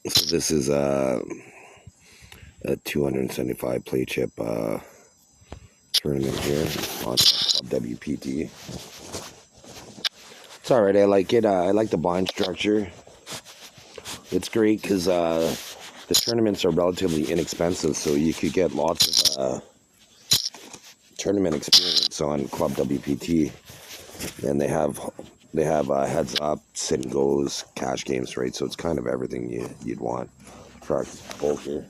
So this is a 275 play chip tournament here on Club WPT. It's all right. I like it. I like the blind structure. It's great because the tournaments are relatively inexpensive, so you could get lots of tournament experience on Club WPT. And they have heads up, sit and goes, cash games, right? So it's kind of everything you'd want for poker.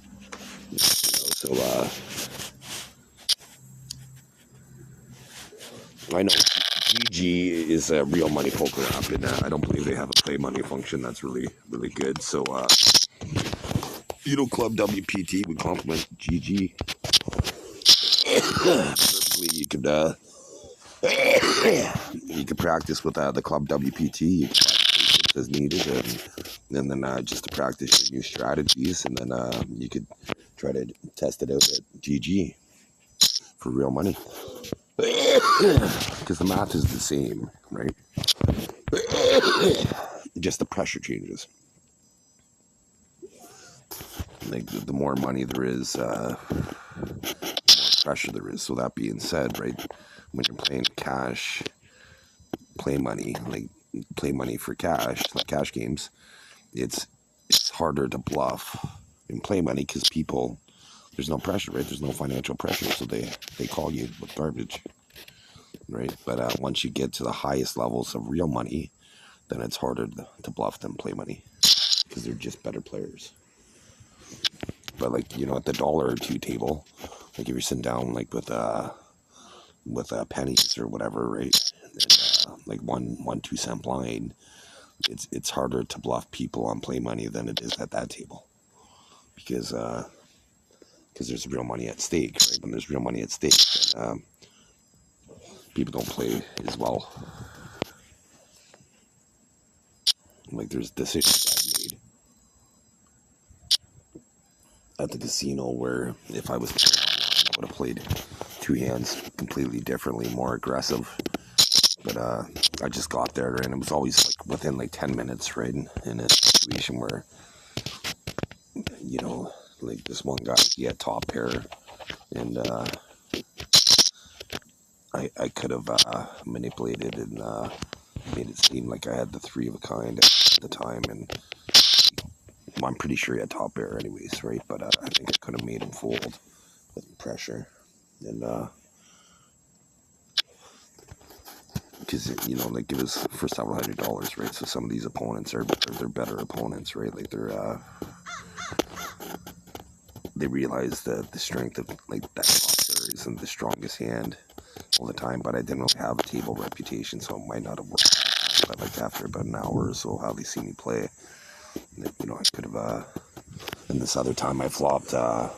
So I know GG is a real money poker app, and I don't believe they have a play money function that's really good. So Club WPT would complement GG. Certainly, you could practice with the Club WPT. You could practice as needed, and then just to practice your new strategies, and then you could try to test it out at GG for real money. Because the math is the same, right? Just the pressure changes. Like the more money there is, the more pressure there is. So that being said, right, when you're playing cash, play money for cash, like cash games, it's harder to bluff in play money because there's no pressure, right? There's no financial pressure, so they call you with garbage, right? But once you get to the highest levels of real money, then it's harder to bluff than play money because they're just better players. But like at the $1 or $2 table, like if you're sitting down like with pennies or whatever, right? And, like 1-2 cent blind, it's harder to bluff people on play money than it is at that table because there's real money at stake, right? When there's real money at stake, then people don't play as well. Like there's decisions I've made at the casino where if I was playing online, I would have played 2 hands completely differently, more aggressive. But I just got there, and it was always like within like 10 minutes, right? In a situation where, like this one guy, he had top pair, and I could have manipulated and made it seem like I had the 3 of a kind at the time, and I'm pretty sure he had top pair anyways, right? But I think I could have made him fold with pressure, and because like it was for several $100s, right? So some of these opponents they're better opponents, right? Like they realize that the strength of like that top pair isn't the strongest hand all the time, but I didn't really have a table reputation, so it might not have worked. But like after about an hour or so, how they see me play, I could have. And this other time I flopped. I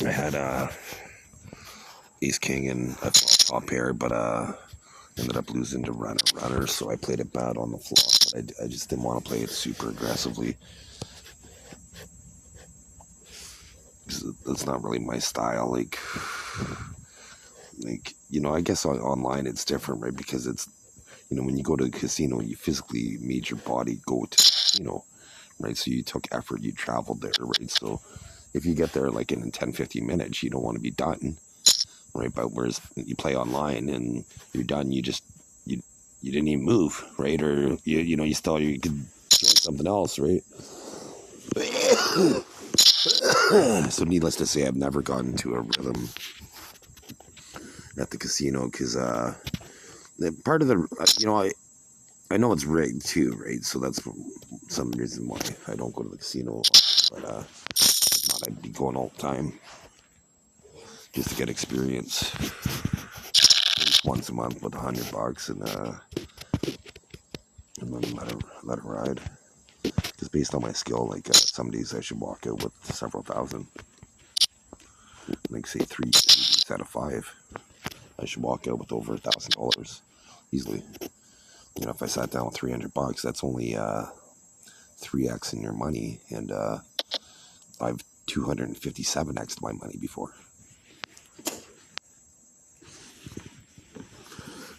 had ace king and I flopped top pair, but ended up losing to runner, so I played it bad on the flop. But I just didn't want to play it super aggressively. That's not really my style. Like I guess online it's different, right? Because it's when you go to the casino, you physically made your body go to the casino, right? So you took effort, you traveled there, right? So if you get there like in 10-15 minutes, you don't want to be done, right? But whereas you play online and you're done, you didn't even move, right? Or you could doing something else, right? So needless to say, I've never gotten to a rhythm at the casino because part of the I know it's rigged too, right? So that's some reason why I don't go to the casino, but if not, I'd be going all the time just to get experience. At least once a month with $100 and then let it ride. Just based on my skill, like some days I should walk out with several thousand. Like say 3 days out of 5, I should walk out with over $1,000 easily. If I sat down with $300, that's only 3x in your money, and I've 257x my money before.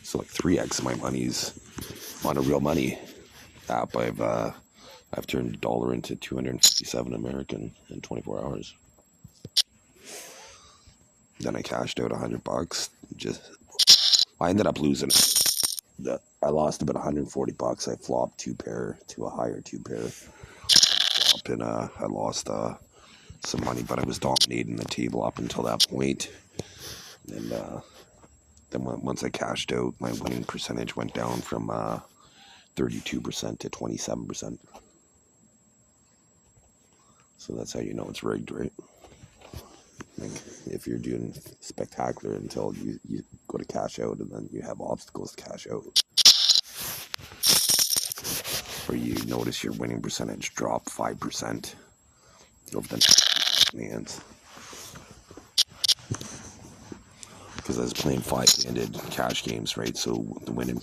So like 3x of my money's on a real money app I've I've turned $1 into 257 American in 24 hours. Then I cashed out $100. I ended up losing it. I lost about $140. I flopped 2 pair to a higher 2 pair. Flop, and I lost some money, but I was dominating the table up until that point. And then once I cashed out, my winning percentage went down from 32% to 27%. So that's how you know it's rigged, right? Like if you're doing spectacular until you go to cash out, and then you have obstacles to cash out, or you notice your winning percentage drop 5% over the next hands. Because I was playing 5-handed cash games, right? So the winning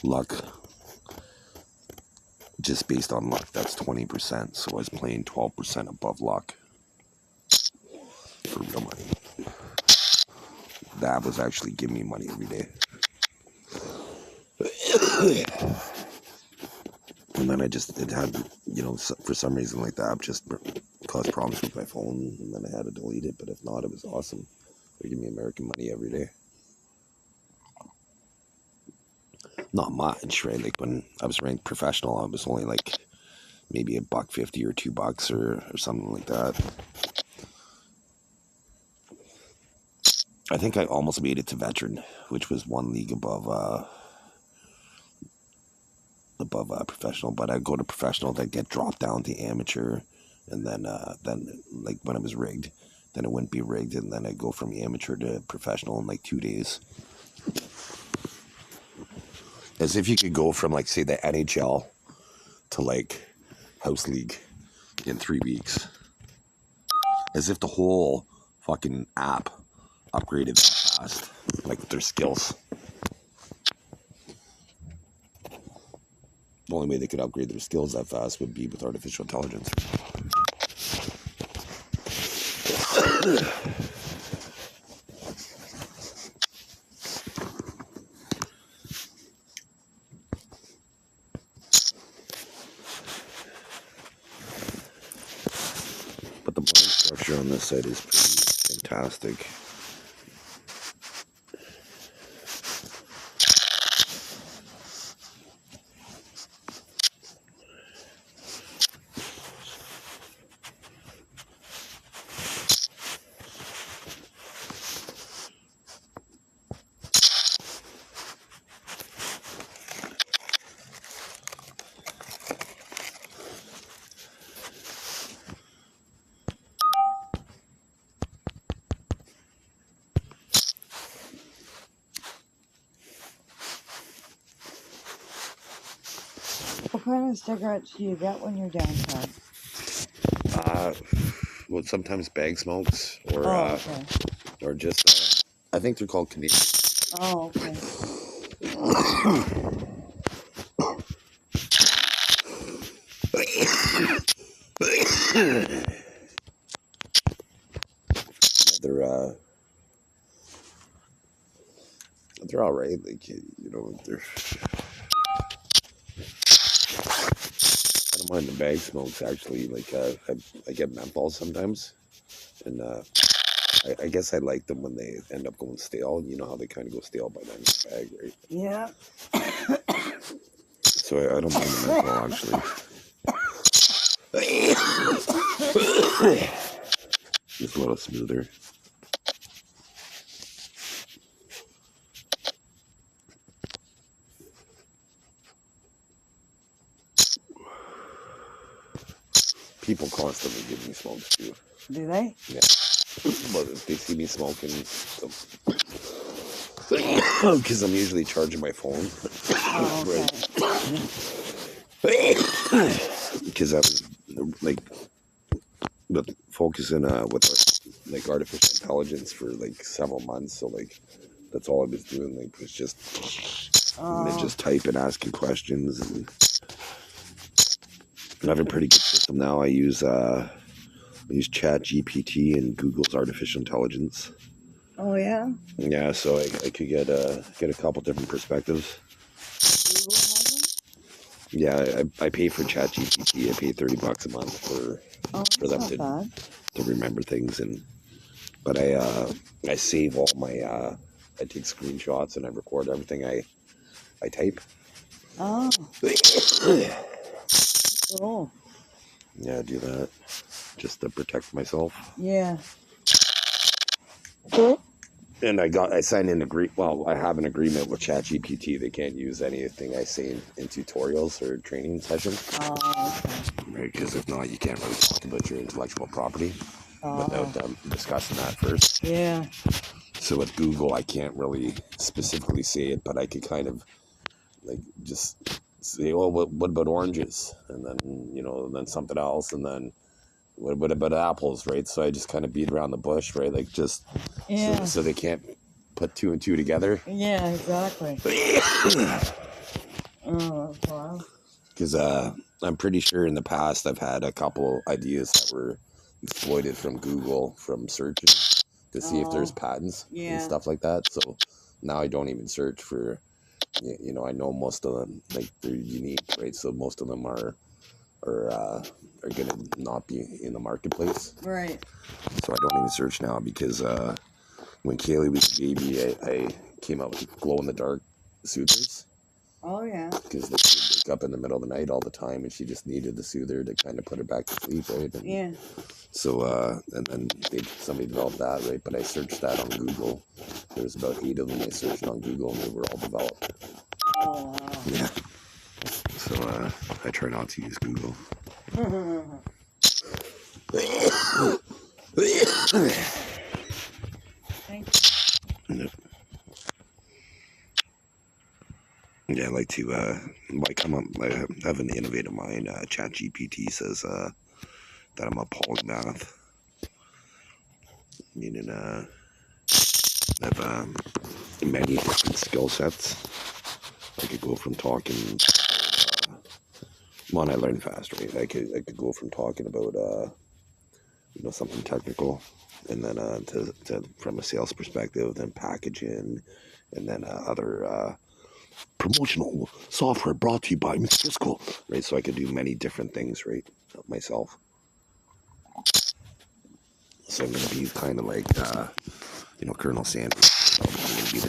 luck, just based on luck, that's 20%. So I was playing 12% above luck for real money. That was actually giving me money every day. And then it had, for some reason like that, just caused problems with my phone, and then I had to delete it. But if not, it was awesome. They give me American money every day. Not much, right? Like when I was ranked professional, I was only like maybe $1.50 or $2 or something like that. I think I almost made it to veteran, which was one league above professional. But I'd go to professional, then get dropped down to amateur, and then like when it was rigged, then it wouldn't be rigged, and then I'd go from amateur to professional in like 2 days. As if you could go from, like, say, the NHL to like house league in 3 weeks. As if the whole fucking app upgraded that fast, like with their skills. The only way they could upgrade their skills that fast would be with artificial intelligence. But the blind structure on this side is pretty fantastic. What kind of cigarettes do you get when you're downtown? Well, sometimes bag smokes, or okay. or just I think they're called Canadian. Oh, okay. They're all right. Like they're. I don't mind the bag smokes actually. Like I get menthol sometimes, and I guess I like them when they end up going stale. You know how they kind of go stale by the end of the bag, right? Yeah. So I don't mind the menthol actually. Just a little smoother. People constantly give me smokes too. Do they? Yeah. But if they see me smoking, because I'm usually charging my phone. Oh, okay. Because I was like focusing with like artificial intelligence for like several months, so like that's all I was doing. Like was just type and asking questions, and I have a pretty good system now. I use Chat GPT and Google's artificial intelligence. Oh yeah. Yeah, so I could get a couple different perspectives. Google has them? Yeah, I pay for ChatGPT. I pay $30 a month for them to remember things, but I save all my I take screenshots and I record everything I type. Oh, cool. Yeah, I do that just to protect myself. Yeah. And I signed an I have an agreement with ChatGPT. They can't use anything I say in tutorials or training sessions. Oh, okay. Right, because if not, you can't really talk about your intellectual property without Oh, discussing that first. yeah. So with Google, I can't really specifically say it, but I could kind of like just say, "Oh, what about oranges?" And then then something else, and then what about apples, right? So I just kind of beat around the bush, right? Like just Yeah. so they can't put two and two together. Yeah, exactly. Oh, wow. Because I'm pretty sure in the past I've had a couple ideas that were exploited from Google from searching to see if there's patents and stuff like that. So now I don't even search for, I know most of them, like they're unique, right? So most of them are gonna not be in the marketplace. Right. So I don't even search now because when Kaylee was a baby, I came out with glow in the dark soothers. Oh, yeah. Because they would wake up in the middle of the night all the time, and she just needed the soother to kind of put her back to sleep, right? And Yeah. so, and then somebody developed that, right? But I searched that on Google. There's about 8 of them I searched on Google, and they were all developed. Oh, wow. Yeah. So I try not to use Google. Thank Yeah. Yeah, I like to I have an innovative mind. ChatGPT says that I'm a polymath, meaning I have many different skill sets. I could go from talking. One, I learn fast, right? I could go from talking about something technical, and then to from a sales perspective, then packaging, and then other promotional software brought to you by Mr. Driscoll, right? So I could do many different things, right, myself. So I'm gonna be kind of like Colonel Sanders. I'm gonna be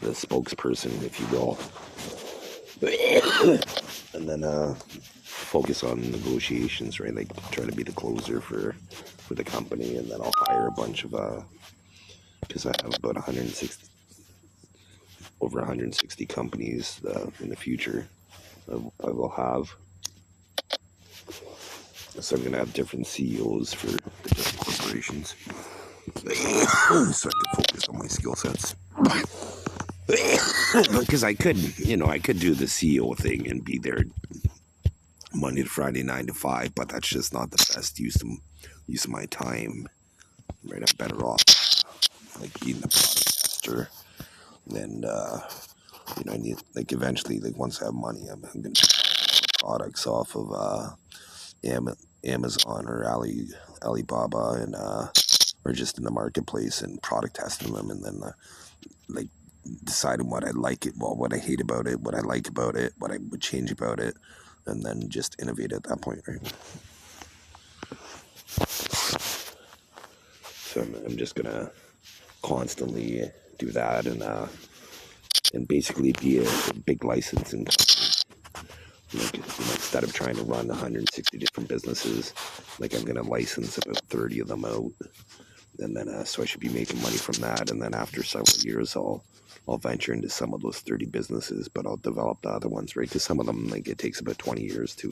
the spokesperson, if you will, and then focus on negotiations, right? Like try to be the closer for the company, and then I'll hire a bunch of because I have about 160 over 160 companies in the future. I will have. So I'm gonna have different CEOs for the different corporations, so I can focus on my skill sets. Because I could do the CEO thing and be there Monday to Friday, 9 to 5, but that's just not the best use of my time. Right, I'm better off like being the product tester, and I need like eventually like once I have money, I'm gonna buy products off of Amazon or Alibaba and or just in the marketplace and product testing them, and then like deciding what I like it, well, what I hate about it, what I like about it, what I would change about it, and then just innovate at that point, right? So I'm just gonna constantly do that and basically be a big licensing company. Like, instead of trying to run 160 different businesses, like I'm gonna license about 30 of them out, and then so I should be making money from that. And then after several years, I'll venture into some of those 30 businesses, but I'll develop the other ones, right? Because some of them, like, it takes about 20 years to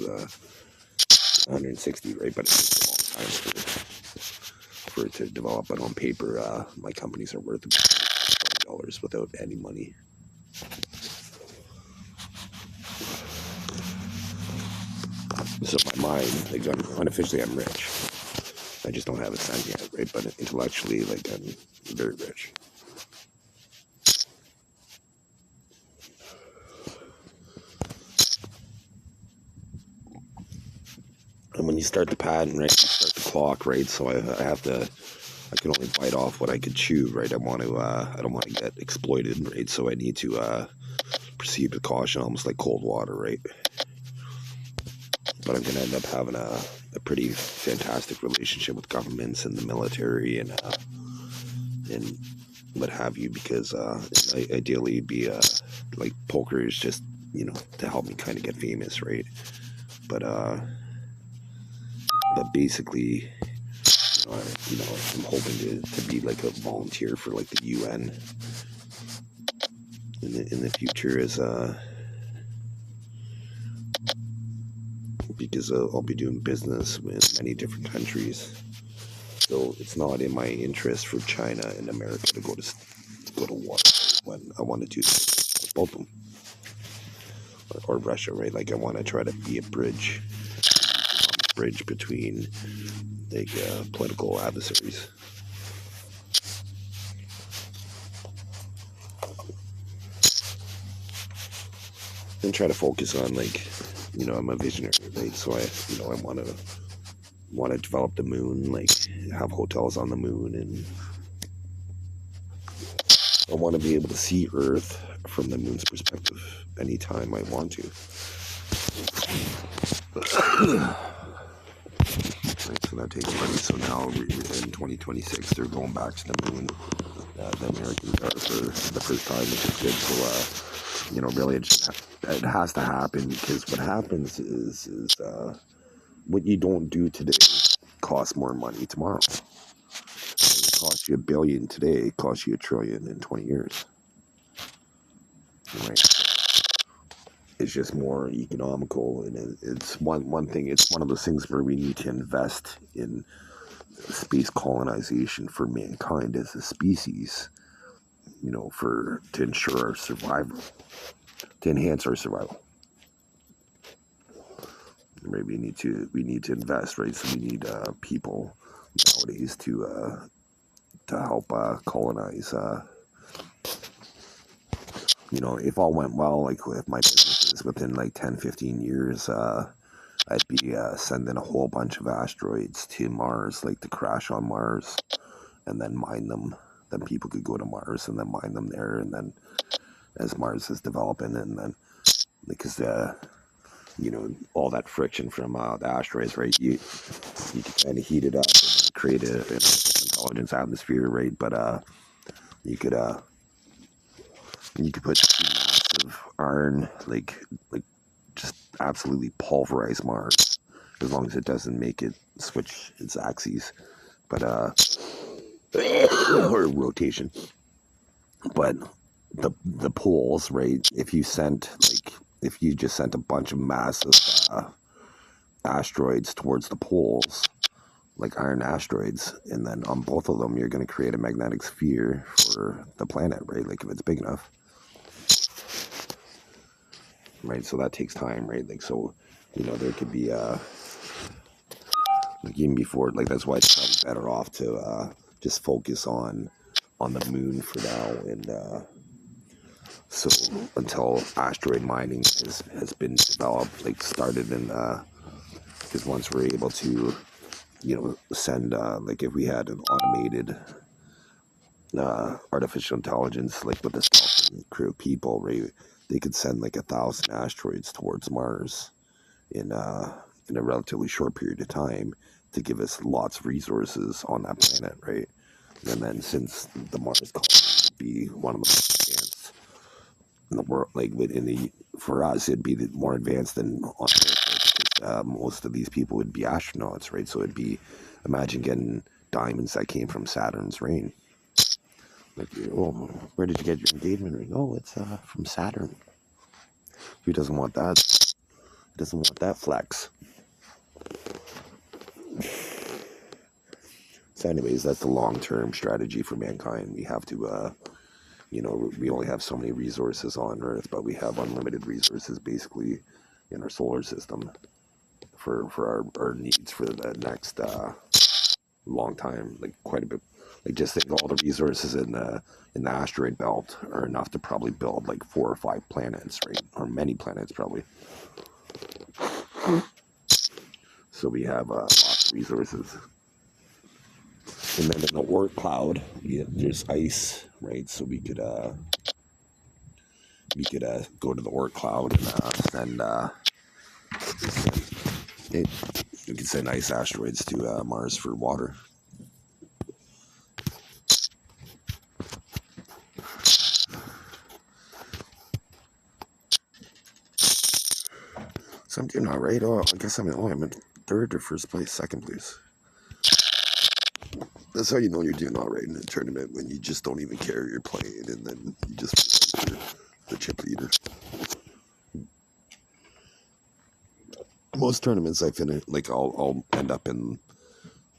160, right? But it takes a long time for it to develop. But on paper, my companies are worth about $20 without any money. So in my mind, like, unofficially, I'm rich. I just don't have a cent yet, right? But intellectually, like, I'm very rich. And when you start the patent, right, you start the clock, right? So I can only bite off what I could chew, right? I don't want to get exploited, right? So I need to proceed with caution, almost like cold water, right? But I'm going to end up having a pretty fantastic relationship with governments and the military and what have you, because ideally it'd be like poker is just, to help me kind of get famous, right? But basically, I'm hoping to be like a volunteer for like the UN in the future, as because I'll be doing business with many different countries. So it's not in my interest for China and America to go to war when I want to do both of them, or Russia, right? Like I want to try to be a bridge between like political adversaries. And try to focus on, like, I'm a visionary, right? So I want to develop the moon, like have hotels on the moon, and I want to be able to see Earth from the moon's perspective anytime I want to. Right, so that takes money. So now in 2026, they're going back to the moon. The Americans are for the first time, which is good. So, really, it has to happen, because what happens is what you don't do today costs more money tomorrow. It costs you $1 billion today, it costs you $1 trillion in 20 years. Right? It's just more economical, and it's one thing. It's one of those things where we need to invest in space colonization for mankind as a species. To ensure our survival, to enhance our survival. Right, we need to invest, right? So we need people nowadays to help colonize. If all went well, like if my business is within like 10, 15 years, I'd be sending a whole bunch of asteroids to Mars, like to crash on Mars, and then mine them. Then people could go to Mars and then mine them there, and then as Mars is developing, and then because all that friction from the asteroids, right? You can kind of heat it up and create an intelligence atmosphere, right? But you could put massive iron, like just absolutely pulverize Mars, as long as it doesn't make it switch its axes, but or rotation. But the poles, right? If you just sent a bunch of massive asteroids towards the poles, like iron asteroids, and then on both of them you're going to create a magnetic sphere for the planet, right? Like if it's big enough, right? So that takes time, right? Like, so there could be like even before, like that's why it's probably better off to just focus on the moon for now, and so until asteroid mining has been developed, like started, and because once we're able to send like if we had an automated artificial intelligence, like with a skeleton crew of people, right, they could send like 1,000 asteroids towards Mars in a relatively short period of time to give us lots of resources on that planet, right? And then since the Mars colony would be one of the most advanced in the world, like for us, it'd be more advanced than on Earth, because most of these people would be astronauts, right? So it'd be, imagine getting diamonds that came from Saturn's rain. Like, oh, where did you get your engagement ring? Oh, it's from Saturn. Who doesn't want that? Who doesn't want that flex? So anyways, that's the long-term strategy for mankind. We have to, we only have so many resources on Earth, but we have unlimited resources basically in our solar system for our needs for the next long time, like quite a bit. Like just think all the resources in the asteroid belt are enough to probably build like 4 or 5 planets, right? Or many planets probably. So we have lots of resources. And then in the Oort cloud, there's ice, right? So we could we could go to the Oort cloud and we could send ice asteroids to Mars for water. So I'm doing all right. Oh, I guess I'm in third or first place, second place. That's how you know you're doing all right in a tournament, when you just don't even care you're playing, and then you just feel like you're the chip leader. Most tournaments I finish, like I'll end up in,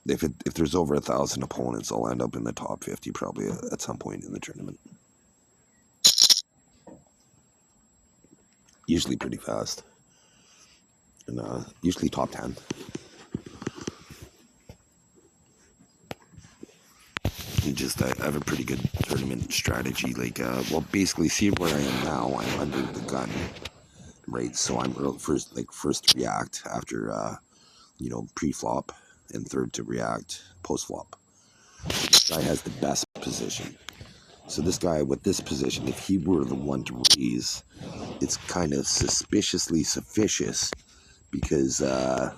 if there's over 1,000 opponents, I'll end up in the top 50 probably at some point in the tournament. Usually pretty fast, and usually top 10. I have a pretty good tournament strategy. Like, well, basically, see where I am now. I'm under the gun, right? So I'm first to react after, pre-flop, and third to react post-flop. So this guy has the best position. So this guy with this position, if he were the one to raise, it's kind of suspiciously suspicious, because a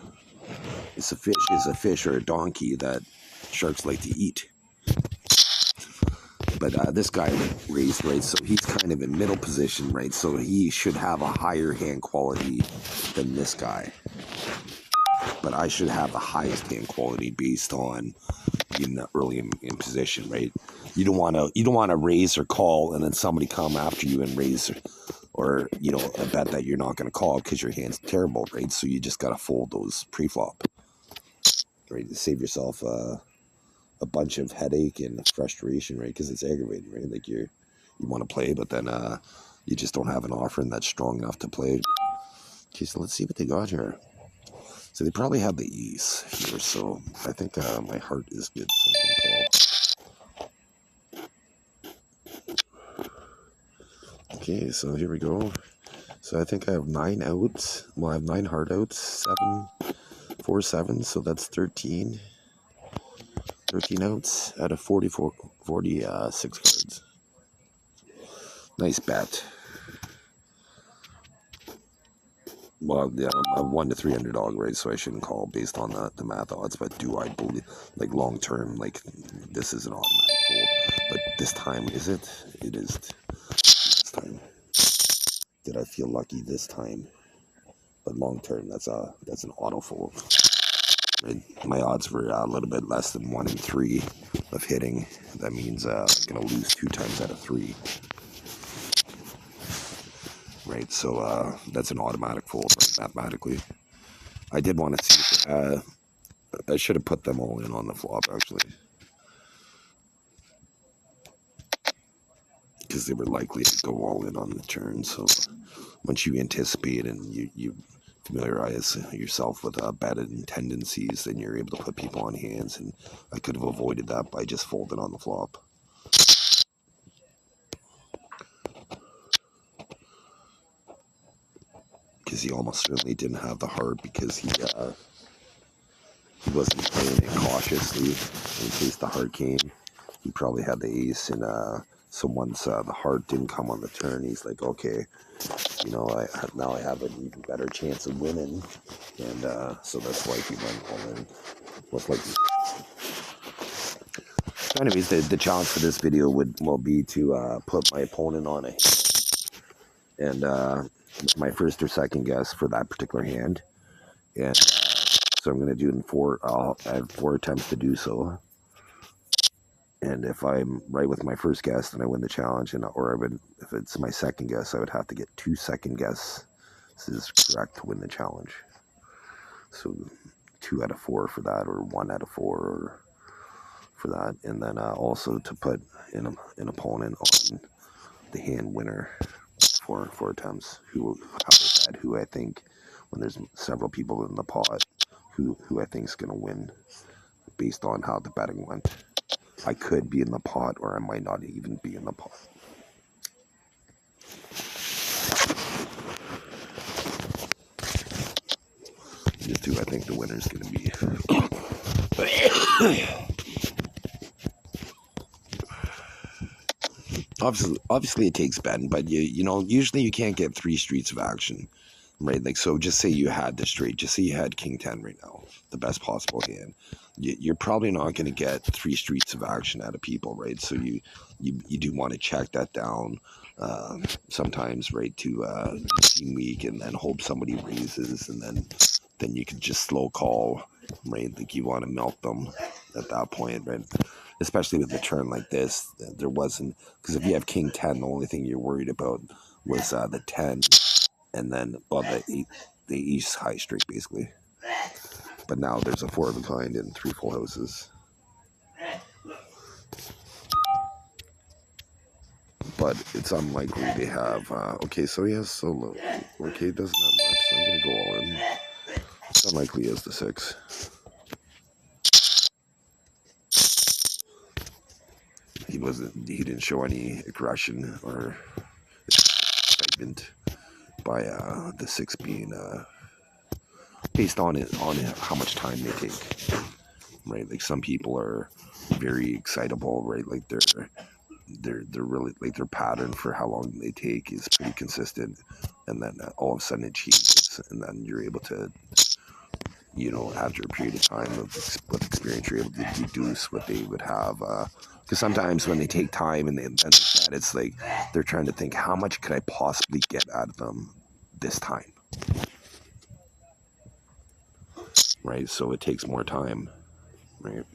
fish is a fish or a donkey that sharks like to eat. But this guy raised, right, so he's kind of in middle position, right, so he should have a higher hand quality than this guy. But I should have the highest hand quality based on being early in position, right? You don't want to raise or call and then somebody come after you and raise, or a bet that you're not going to call because your hand's terrible, right? So you just got to fold those pre-flop, right, to save yourself a bunch of headache and frustration, right? Because it's aggravating, right? Like you want to play, but then you just don't have an offering that's strong enough to play. Okay, so let's see what they got here. So they probably have the ease here, so I think my heart is good, so I'm gonna call. Okay, so here we go. So I think I have 9 outs. Well, I have 9 hard outs, 4 7, so that's 13 outs out of 46 cards. Nice bet. Well, yeah, I'm a 1 to 3 underdog, right? So I shouldn't call based on the math odds. But do I believe, like, long term, like, this is an automatic fold? But this time, is it? It is this time. Did I feel lucky this time? But long term, that's an auto fold. Right? My odds were a little bit less than 1 in 3 of hitting. That means I'm gonna lose 2 times out of 3. Right, so that's an automatic fold, right, mathematically. I did want to see, I should have put them all in on the flop, actually, because they were likely to go all in on the turn. So once you anticipate and you familiarize yourself with betting tendencies, then you're able to put people on hands, and I could have avoided that by just folding on the flop. Because he almost certainly didn't have the heart, because he wasn't playing it cautiously in case the heart came. He probably had the ace, and so once the heart didn't come on the turn, he's like, okay, now I have an even better chance of winning, and so that's why he went all in. Most likely. So anyways, the challenge for this video will be to put my opponent on a hand, and my first or second guess for that particular hand, and so I'm going to do it in 4. I have 4 attempts to do so, and if I'm right with my first guess, then I win the challenge, if it's my second guess, I would have to get 2 second guesses correct to win the challenge. So 2 out of 4 for that, or 1 out of 4 for that, and then also to put an opponent on the hand winner for 4 attempts, who I think, when there's several people in the pot, who I think is going to win based on how the betting went. I could be in the pot, or I might not even be in the pot. Just who I think the winner is going to be. Obviously it takes Ben, but you know, usually you can't get three streets of action, right? Like, so just say you had the straight, just say you had King 10 right now, the best possible hand. You're probably not going to get three streets of action out of people, right? So you do want to check that down sometimes, right, to team week, and then hope somebody raises, and then you could just slow call, right? Like, you want to melt them at that point, right? Especially with a turn like this, there wasn't, because if you have King 10, the only thing you're worried about was the 10, and then, well, the East high streak, basically. But now there's a 4 of a kind and 3 full houses. But it's unlikely they have, okay, so he has solo. Okay, doesn't have much, so I'm going to go all in. It's unlikely he has the 6. He didn't show any aggression or excitement by the 6 being based on how much time they take, right? Like, some people are very excitable, right? Like, they're really, like, their pattern for how long they take is pretty consistent, and then all of a sudden it changes, and then you're able to, you know, after a period of time with experience, you're able to deduce what they would have. Because sometimes when they take time and then that, it's like they're trying to think, how much could I possibly get out of them this time, right? So it takes more time, right?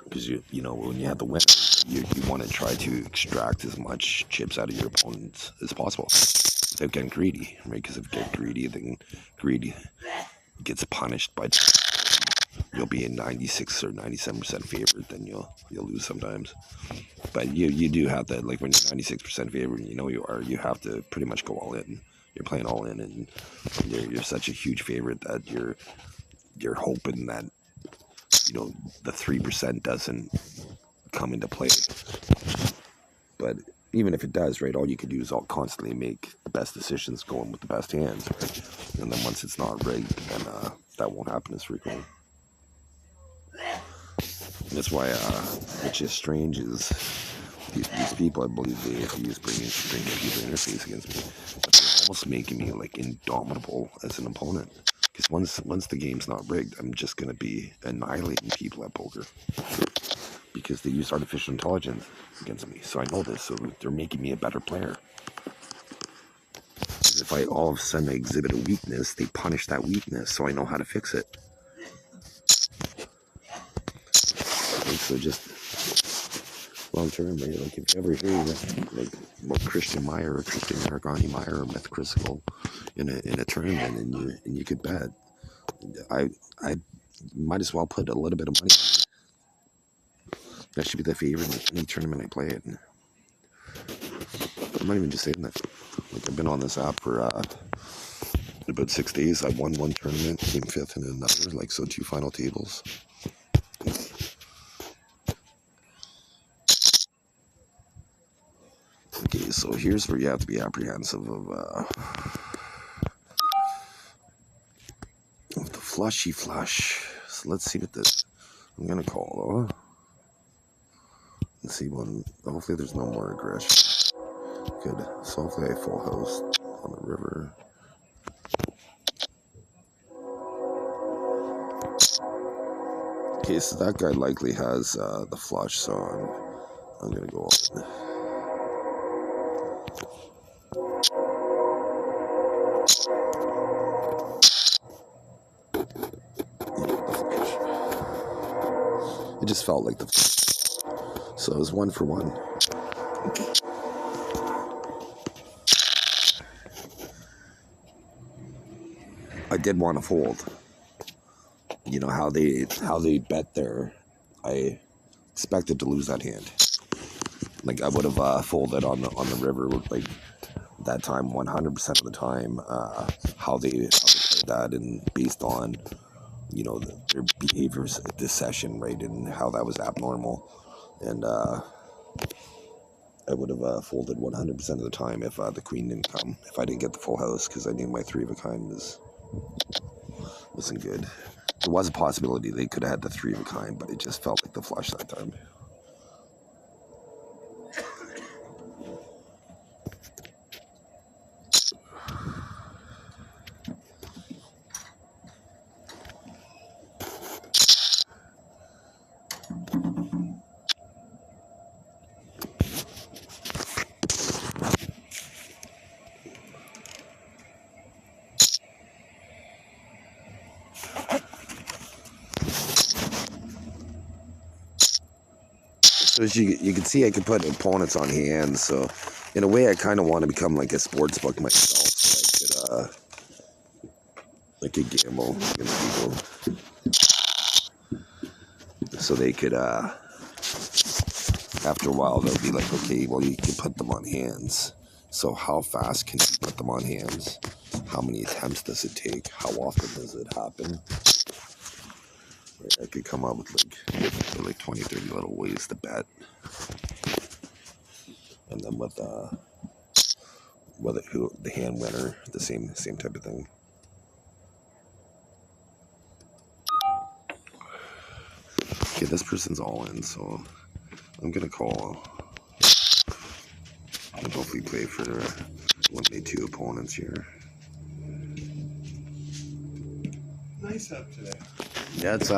Because you know, when you have the win, you want to try to extract as much chips out of your opponents as possible without getting greedy, right? Because if you get greedy, then greedy gets punished by, you'll be in 96 or 97% favored, then you'll lose sometimes. But you do have that, like, when you're 96% favored, you know you are, you have to pretty much go all in. You're playing all in, and you're such a huge favorite that you're hoping that, you know, the 3% doesn't come into play. But even if it does, right, all you can do is all constantly make the best decisions going with the best hands, right? And then once it's not rigged, then that won't happen as frequently. And that's why it's just strange is these people, I believe they use bringing computer interface against me, but they're almost making me like indomitable as an opponent. Because once the game's not rigged, I'm just going to be annihilating people at poker. Because they use artificial intelligence against me. So I know this, so they're making me a better player. If I all of a sudden exhibit a weakness, they punish that weakness, so I know how to fix it. Like, so just long term, right? Like, if you ever hear like about Christian Meyer or Christian Aragani Meyer or Myth Crucible in a tournament, and you could bet, I might as well put a little bit of money. That should be the favorite in any tournament I play it. I'm not even just saying that. Like, I've been on this app for about 6 days. I won one tournament, came 5th in another, like, so 2 final tables. Okay, so here's where you have to be apprehensive of the flushy flush. So let's see what this. I'm gonna call though. Let's see one. Hopefully there's no more aggression. Good. So hopefully I full house on the river. Okay, so that guy likely has the flush, so I'm gonna go all in. It just felt like the. So it was 1 for 1. I did want to fold. You know how they bet there. I expected to lose that hand. Like, I would have folded on the river, like that time 100% of the time. How they played that, and based on, you know, their behaviors this session, right, and how that was abnormal, and I would have folded 100% of the time if the queen didn't come, if I didn't get the full house, because I knew my 3 of a kind wasn't good. there was a possibility they could have had the 3 of a kind, but it just felt like the flush that time. So as you can see, I can put opponents on hands. So in a way, I kind of want to become like a sports book myself, so I could gamble against people, so they could after a while they'll be like, okay, well, you can put them on hands. So how fast can you put them on hands? How many attempts does it take? How often does it happen? I could come up with like 20, 30 little ways to bet. And then with who the hand winner, the same type of thing. Okay, this person's all in, so I'm gonna call and hopefully play for eliminate 2 opponents here. Nice up today. Yeah, it's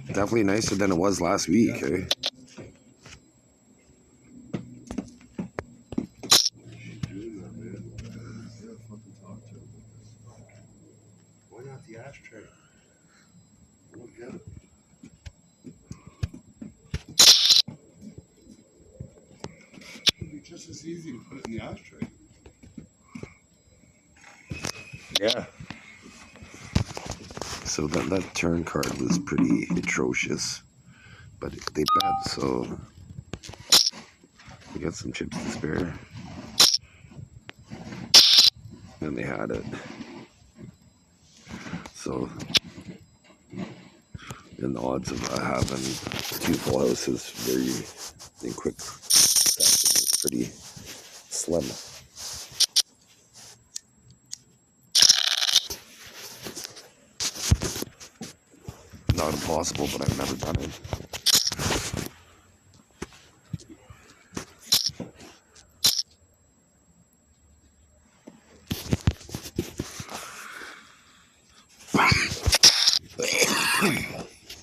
definitely nicer than it was last week. Eh? Why not the ashtray? We'll get it. It'd be just as easy to put it in the ashtray. Yeah. So that turn card was pretty atrocious, but they bet, so we got some chips to spare, and they had it. So, and the odds of having 2 full houses very in quick succession is pretty slim. Not impossible, but I've never done it.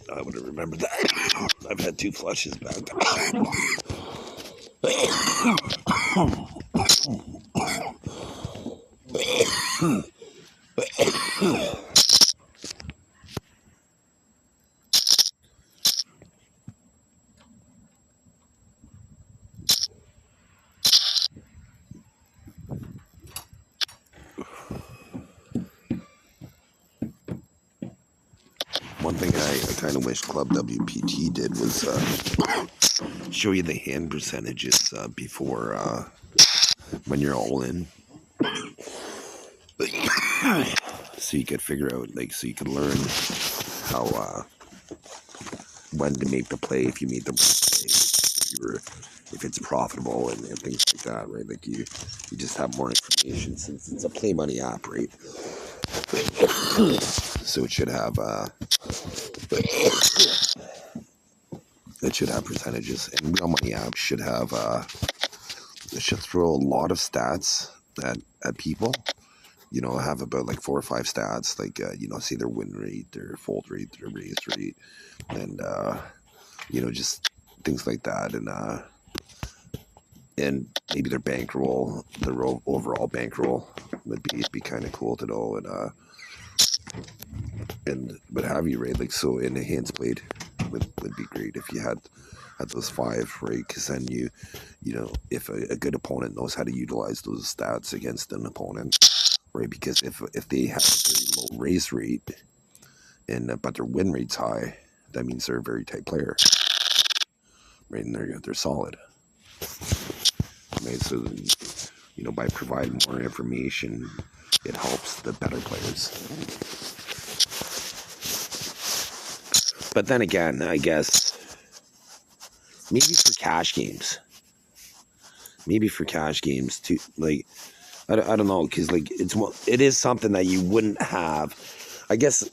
I would have remembered that. I've had 2 flushes back. One thing I kind of wish Club WPT did was show you the hand percentages before when you're all in, so you could figure out, so you could learn how when to make the play, if you made the right play, if it's profitable and things like that, right? Like you just have more information since it's a play money app, right? So it should have percentages, and real money app should have it should throw a lot of stats at people. Have about like 4 or 5 stats, say their win rate, their fold rate, their raise rate, and just things like that, and maybe their bankroll, their overall bankroll would be kind of cool to know, and what have you, right? So in the hands played would be great if you had those 5, right? Because then if a good opponent knows how to utilize those stats against an opponent, right? Because if they have a very low raise rate but their win rate's high, that means they're a very tight player, right? And they're solid, right? So by providing more information, it helps the better players. But then again, I guess maybe for cash games too, I don't know, because it is something that you wouldn't have, I guess.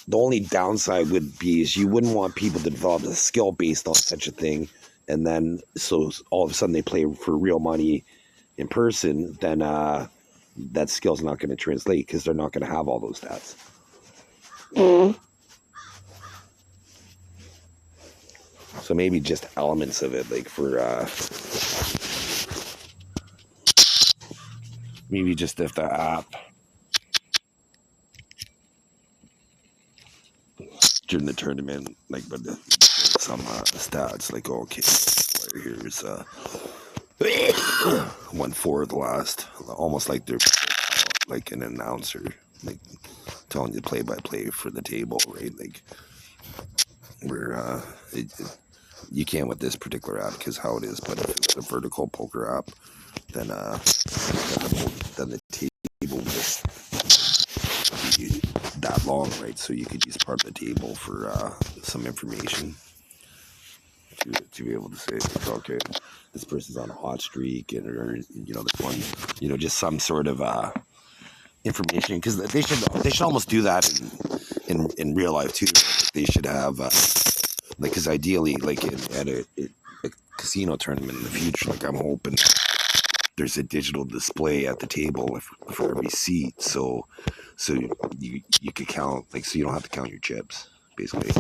The only downside would be is you wouldn't want people to develop a skill based on such a thing, and then so all of a sudden they play for real money in person, then that skill's not going to translate because they're not going to have all those stats. So maybe just elements of it, like for maybe just if the app during the tournament, like, but some stats, like, oh, okay, here's 1/4 the last, almost like they're like an announcer, like telling you play by play for the table, right? Like, where you can't with this particular app because how it is, but if it's a vertical poker app, then the table just be that long, right? So you could use part of the table for some information to be able to say, okay, this person's on a hot streak, and or this one, just some sort of information, because they should almost do that in real life too. Like they should have like, because ideally, like at a casino tournament in the future, like I'm hoping there's a digital display at the table for every seat, so you could count, like, so you don't have to count your chips, basically.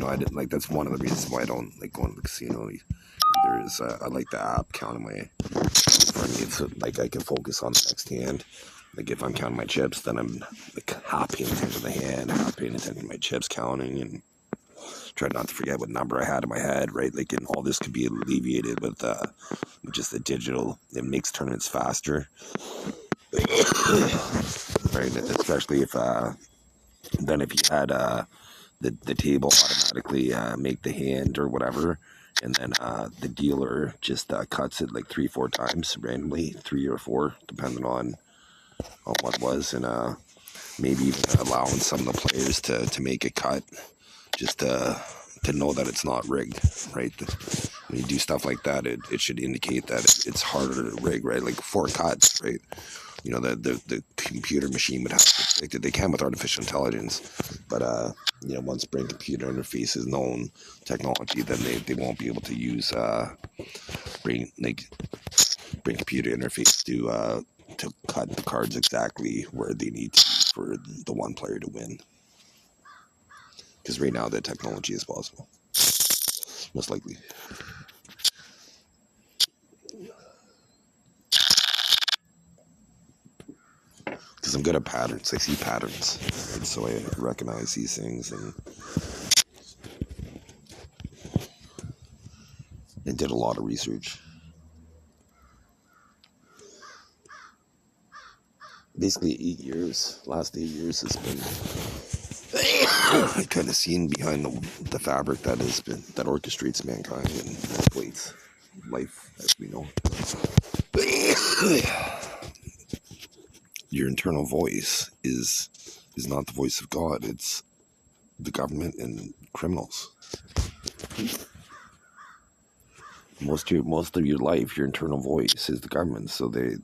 I didn't like, that's one of the reasons why I don't like going to the casino. There is I like the app counting my, for me, it's like I can focus on the next hand. Like if I'm counting my chips, then I'm like half paying attention to the hand, half paying attention to my chips counting, and try not to forget what number I had in my head, right? Like, and all this could be alleviated with just the digital. It makes tournaments faster, right? Especially if then if you had the table automatically make the hand or whatever, and then the dealer just cuts it like 3-4 times randomly, 3 or 4 depending on what it was, and maybe even allowing some of the players to make a cut, just to know that it's not rigged, right? When you do stuff like that, it should indicate that it's harder to rig, right? Like 4 cuts, right? The computer machine would have to predict it. They can with artificial intelligence, but once brain computer interface is known technology, then they won't be able to use brain computer interface to cut the cards exactly where they need to for the one player to win. Because right now that technology is possible, most likely. Because I'm good at patterns. I see patterns, right? So I recognize these things and did a lot of research. Basically 8 years. Last 8 years has been kind of seen behind the fabric that orchestrates mankind and manipulates life as we know. Your internal voice is not the voice of God. It's the government and criminals. Most of your life, your internal voice is the government, so they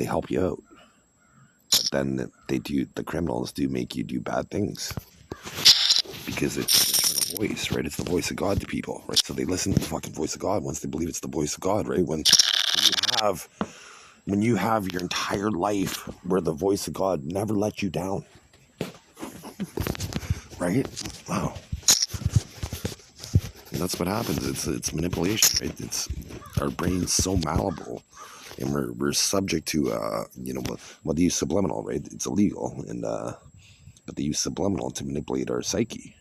help you out. But then the criminals do make you do bad things because it's the internal voice, right? It's the voice of God to people, right? So they listen to the fucking voice of God once they believe it's the voice of God, right? When you have your entire life where the voice of God never let you down, right? Wow. And that's what happens. It's manipulation, right? It's our brain's so malleable, and we're subject to what they use subliminal, right? It's illegal, and but they use subliminal to manipulate our psyche.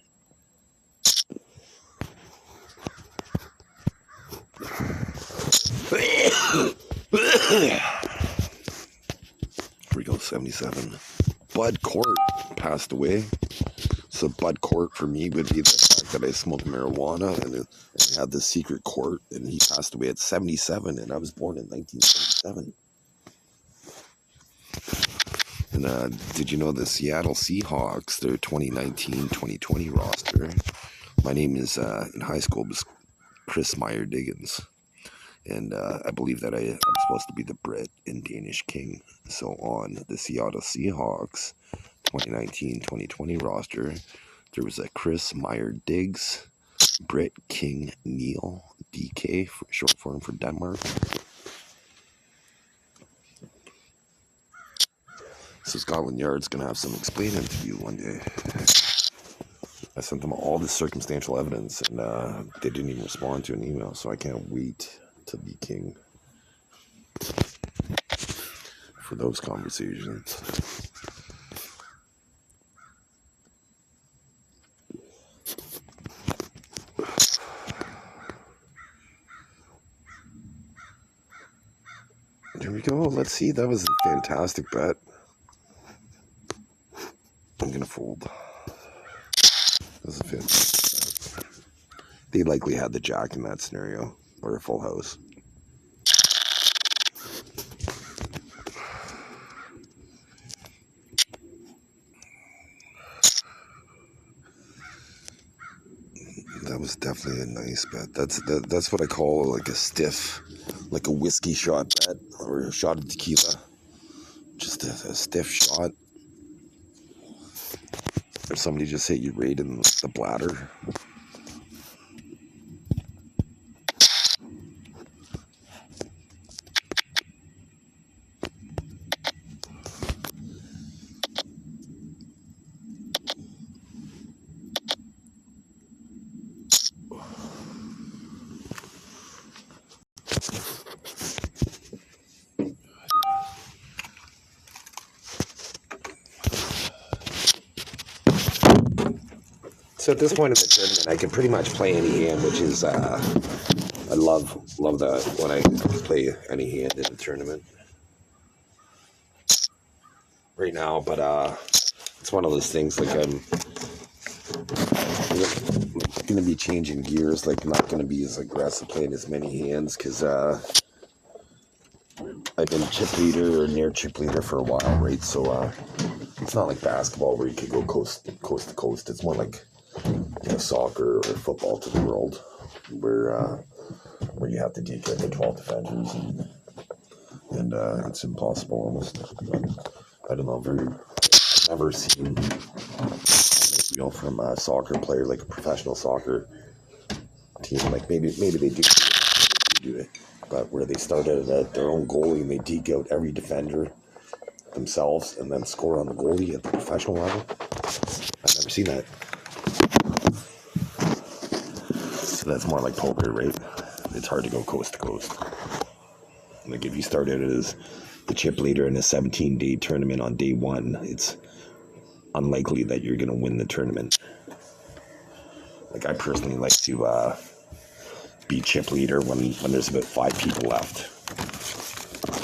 Here we go, 77. Bud Court passed away. So Bud Court for me would be the fact that I smoked marijuana and had this secret court, and he passed away at 77, and I was born in 1977. And did you know the Seattle Seahawks, their 2019-2020 roster? My name is, in high school, was Chris Meyer Diggins. And I believe that I'm supposed to be the Brit and Danish king. So on the Seattle Seahawks 2019-2020 roster, there was a Chris Meyer-Diggs, Britt King Neal, DK, short form for Denmark. So Scotland Yard's going to have some explaining to do one day. I sent them all this circumstantial evidence, and they didn't even respond to an email, so I can't wait to be king for those conversations. There we go. Let's see. That was a fantastic bet. I'm going to fold. That was a fantastic bet. They likely had the jack in that scenario, or a full house. That was definitely a nice bet. That's what I call like a stiff, like a whiskey shot bet, or a shot of tequila. Just a stiff shot. Or somebody just hit you right in the bladder. So at this point in the tournament, I can pretty much play any hand, which is I love that when I play any hand in the tournament right now. But it's one of those things like I'm going to be changing gears. Like I'm not going to be as aggressive playing as many hands because I've been chip leader or near chip leader for a while, right? So it's not like basketball where you could go coast to coast. It's more like soccer or football to the world, where you have to take out the 12 defenders, and it's impossible almost. I don't know, I've never seen from a soccer player, like a professional soccer team, like maybe they do it, but where they start at their own goalie and they deke out every defender themselves and then score on the goalie at the professional level. I've never seen that. So that's more like poker, right? It's hard to go coast to coast. Like if you start out as the chip leader in a 17-day tournament on day one, it's unlikely that you're going to win the tournament. Like I personally like to be chip leader when there's about 5 people left.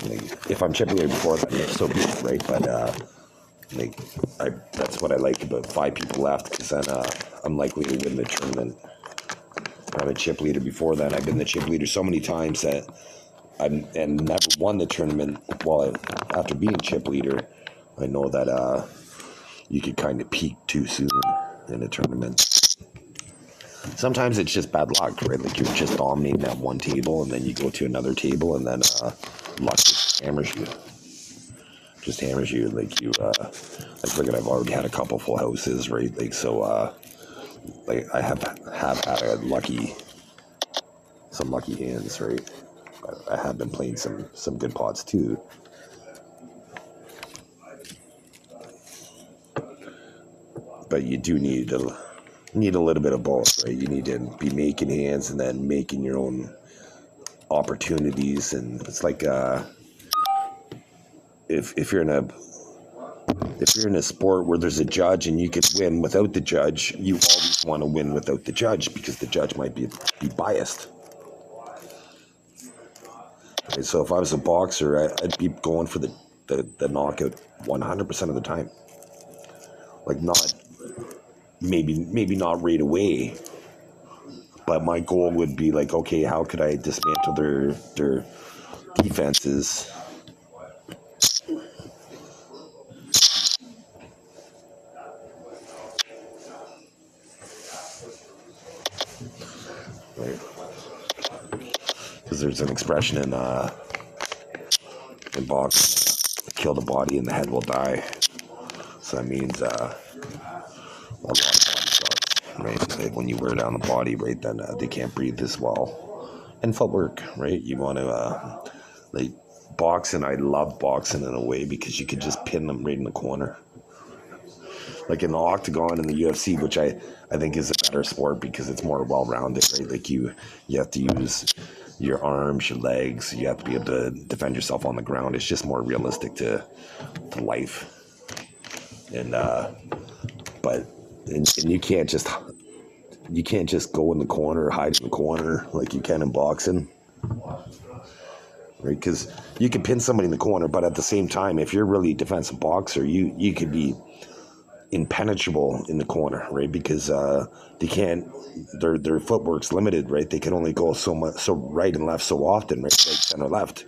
Like, if I'm chip leader before that, so be it, right? But that's what I like about 5 people left, because then I'm likely to win the tournament. I'm a chip leader before that. I've been the chip leader so many times that and never won the tournament. Well, after being chip leader, I know that you could kind of peak too soon in a tournament. Sometimes it's just bad luck, right? Like you're just dominating at one table, and then you go to another table, and then luck just hammers you. Like you, like look at, I've already had a couple full houses, right? Like so, like I have had some lucky hands, right? I have been playing some good pots too. But you do need a little bit of both, right? You need to be making hands and then making your own opportunities. And it's like if you're in a sport where there's a judge and you could win without the judge, you always want to win without the judge because the judge might be biased. Okay, so if I was a boxer, I'd be going for the knockout 100% of the time. Like not maybe not right away, but my goal would be like, okay, how could I dismantle their defenses? Right? Because there's an expression in boxing, kill the body and the head will die. So that means a lot of body shots, right? Like when you wear down the body, right, then they can't breathe as well. And footwork, right? You want to, like, boxing, I love boxing in a way because you could just pin them right in the corner. Like in the octagon and the UFC, which I think is a better sport because it's more well-rounded, right? Like you have to use your arms, your legs, you have to be able to defend yourself on the ground. It's just more realistic to life. And but and you can't just go in the corner or hide in the corner like you can in boxing, right? Because you can pin somebody in the corner, but at the same time, if you're really a defensive boxer, you could be impenetrable in the corner, right? Because they can't, their footwork's limited, right? They can only go so much, so right and left so often, right? Right, center, left.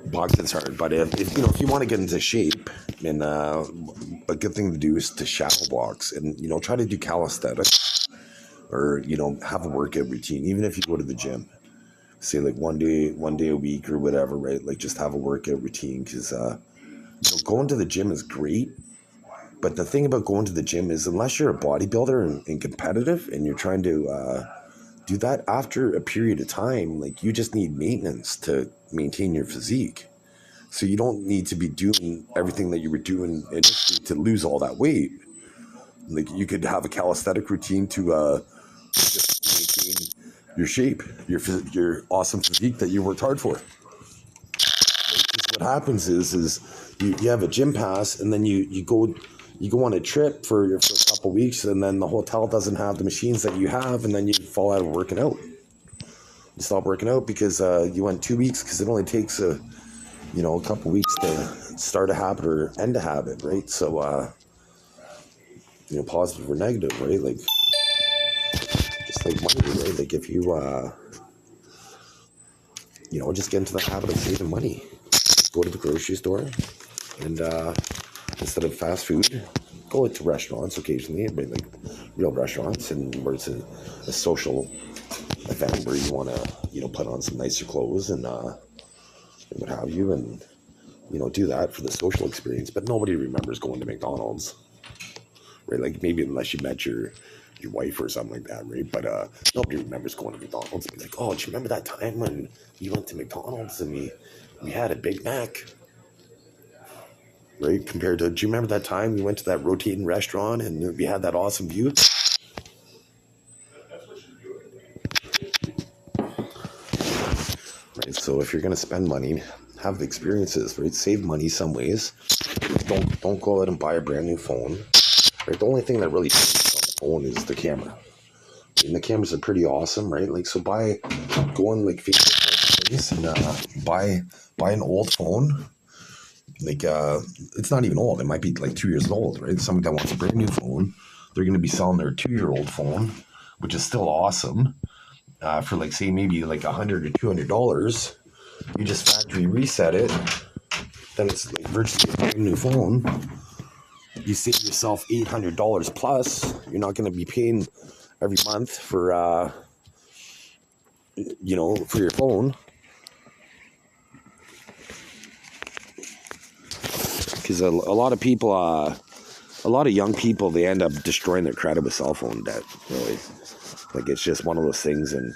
Boxing's hard, but if you want to get into shape, and a good thing to do is to shadow box, and try to do calisthenics, or have a workout routine, even if you go to the gym. Say like one day a week or whatever, right? Like just have a workout routine, because going to the gym is great, but the thing about going to the gym is, unless you're a bodybuilder and competitive, and you're trying to do that after a period of time, like you just need maintenance to maintain your physique. So you don't need to be doing everything that you were doing initially to lose all that weight. Like you could have a calisthenic routine to just maintain your shape, your awesome physique that you worked hard for. What happens is you have a gym pass, and then you go on a trip for a couple weeks, and then the hotel doesn't have the machines that you have, and then you fall out of working out. You stop working out because you went 2 weeks, because it only takes a couple weeks to start a habit or end a habit, right? So positive or negative, right? Like just like money, right? Like if you just get into the habit of saving money, go to the grocery store, and instead of fast food, go to restaurants occasionally, but like real restaurants, and where it's a social event where you want to put on some nicer clothes and what have you, and do that for the social experience. But nobody remembers going to McDonald's, right? Like maybe unless you met your wife or something like that, right? But nobody remembers going to McDonald's. Be like, oh, do you remember that time when we went to McDonald's and we had a Big Mac? Right? Compared to, do you remember that time we went to that rotating restaurant and we had that awesome view? Right. So if you're gonna spend money, have the experiences, right? Save money some ways. Don't go out and buy a brand new phone. Right? The only thing that really changes on the phone is the camera. And the cameras are pretty awesome, right? Like so go on like Facebook and buy an old phone. Like it's not even old, it might be like 2 years old, right? Somebody that wants a brand new phone, they're going to be selling their 2-year-old phone, which is still awesome, for like say maybe like $100 or $200. You just factory reset it, then it's like virtually a brand new phone. You save yourself $800 plus. You're not going to be paying every month for for your phone. Because a lot of people, a lot of young people, they end up destroying their credit with cell phone debt. Really, like it's just one of those things, and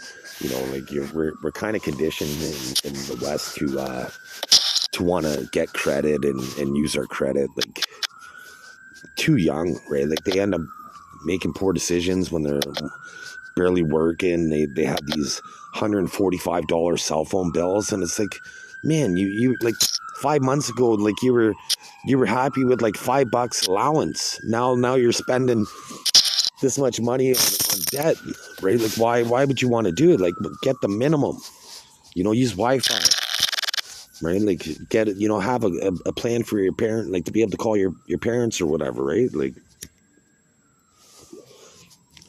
like we're kind of conditioned in the West to want to get credit and use our credit like too young, right? Like they end up making poor decisions when they're barely working. They have these $145 cell phone bills, and it's like, man, you like 5 months ago, like you were happy with like $5 allowance. Now you're spending this much money on debt, right? Like why would you want to do it? Like get the minimum, use Wi-Fi, right? Like get it, have a plan for your parent, like to be able to call your parents or whatever, right? Like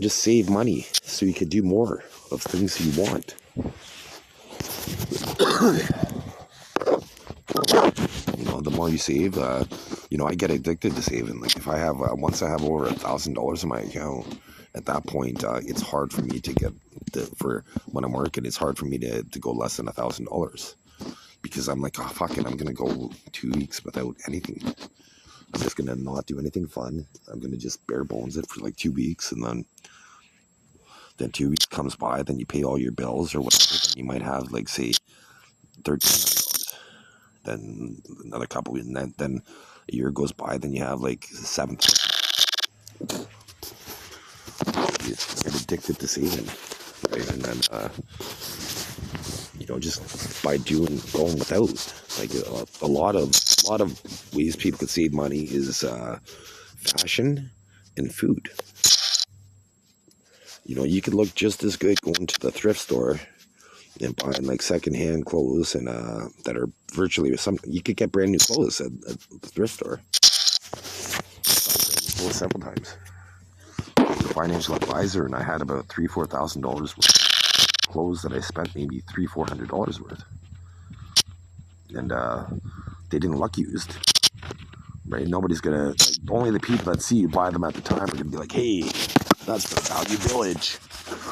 just save money so you could do more of things you want. The more you save, I get addicted to saving. Like if I have once I have over $1,000 in my account, at that point, it's hard for me to get for when I'm working. It's hard for me to go less than $1,000 because I'm like, oh fuck it, I'm gonna go 2 weeks without anything. I'm just gonna not do anything fun. I'm gonna just bare bones it for like 2 weeks, and then 2 weeks comes by, then you pay all your bills or whatever. Then you might have like say $1,300. Then another couple, and then a year goes by, then you have like 7,000. You get addicted to saving, right? And then just by going without, like a lot of ways people could save money is fashion and food. You could look just as good going to the thrift store and buying like secondhand clothes and that are virtually something. You could get brand new clothes at the thrift store. Clothes several times. A financial advisor, and I had about $3,000-4,000 worth of clothes that I spent maybe $300-400 worth, and they didn't look used. Right? Nobody's gonna. Only the people that see you buy them at the time are gonna be like, "Hey, that's the Value Village."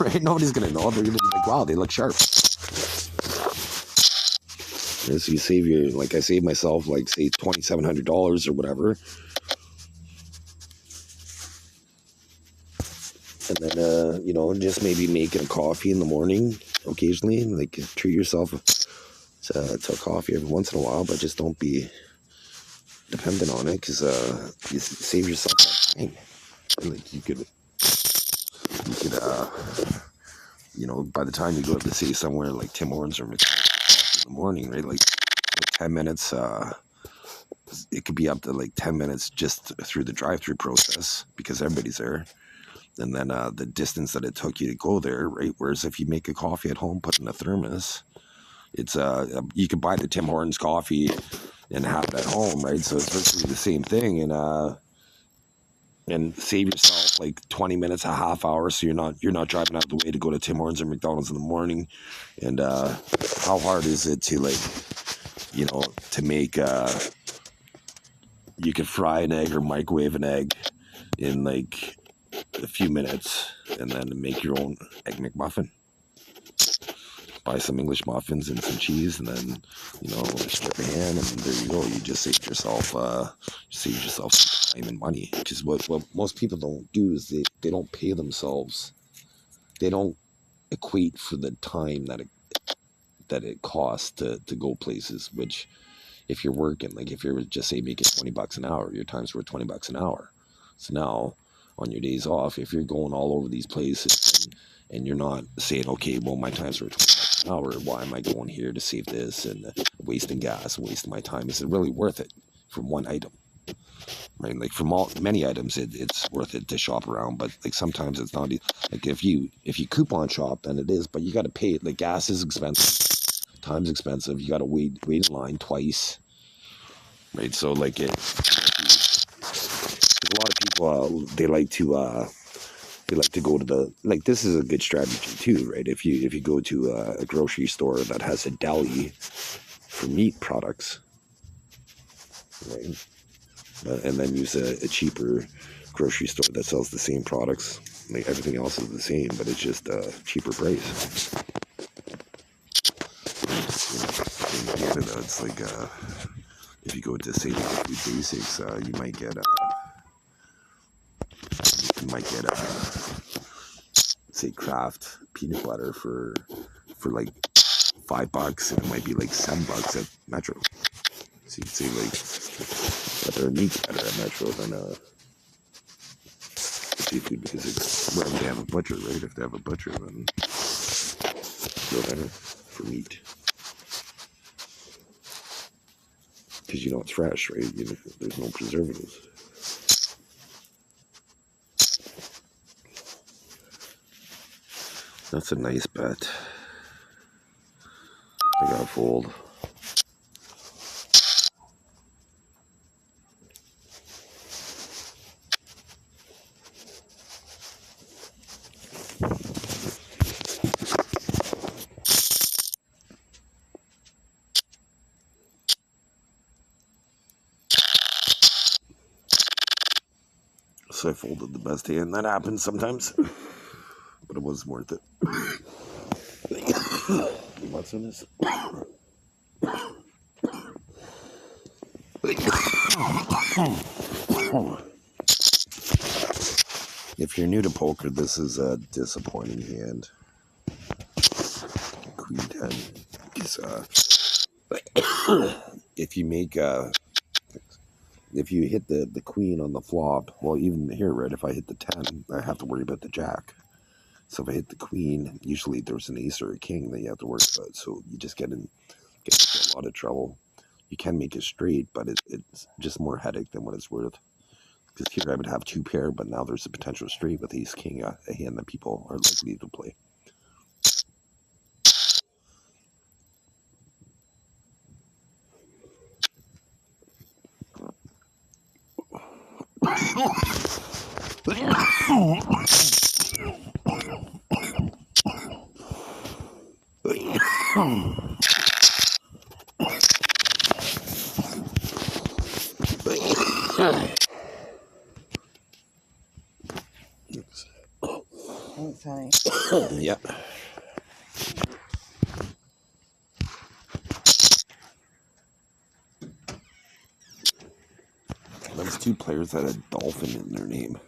Right? Nobody's gonna know. They're gonna be like, "Wow, they look sharp." And so you save I saved myself like say $2,700 or whatever, and then just maybe making a coffee in the morning occasionally. Like treat yourself to a coffee every once in a while, but just don't be dependent on it because you save yourself that time. Like you could by the time you go to see somewhere like Tim Hortons or McDonald's in the morning, right? Like 10 minutes, it could be up to like 10 minutes just through the drive-through process because everybody's there. And then the distance that it took you to go there, right? Whereas if you make a coffee at home, put in a thermos, it's you could buy the Tim Hortons coffee and have it at home, right? So it's virtually the same thing, and save yourself like 20 minutes, a half hour, so you're not driving out of the way to go to Tim Hortons or McDonald's in the morning. And how hard is it to to make you could fry an egg or microwave an egg in like a few minutes, and then make your own egg McMuffin. Buy some English muffins and some cheese, and then strip a ham, and there you go. You just saved yourself some time and money. Because what most people don't do is they don't pay themselves. They don't equate for the time that it costs to go places. Which, if you're working, like if you're just say making $20 an hour, your time's worth $20 an hour. So now, on your days off, if you're going all over these places and you're not saying, okay, well, my time's worth $20 an hour, why am I going here to save this and wasting gas, wasting my time? Is it really worth it for one item? Right? Like from many items, it's worth it to shop around, but like sometimes it's not. Like if you coupon shop, then it is, but you got to pay. Like gas is expensive, time's expensive. You got to wait in line twice. Right, so like a lot of people they like to go to this is a good strategy too, right? If you go to a grocery store that has a deli for meat products, right, and then use a cheaper grocery store that sells the same products, like everything else is the same, but it's just a cheaper price. In Canada, it's like if you go to say Food Basics, you might get say Kraft peanut butter for like $5, and it might be like $7 at Metro. So you'd say like that their meat's better at Metro than seafood because it's wherever they have a butcher, right? If they have a butcher, then go there for meat because it's fresh, right? There's no preservatives. That's a nice bet. I gotta fold. So I folded the best hand. That happens sometimes, but it was worth it. What's in this? If you're new to poker, this is a disappointing hand. Queen 10. If you make if you hit the queen on the flop, well, even here, right, if I hit the 10, I have to worry about the jack. So if I hit the queen, usually there's an ace or a king that you have to worry about. So you just get into a lot of trouble. You can make it straight, but it's just more headache than what it's worth. Because here I would have 2 pair, but now there's a potential straight with ace king, a hand that people are likely to play. Thanks, honey. Yeah. There's 2 players that had dolphin in their name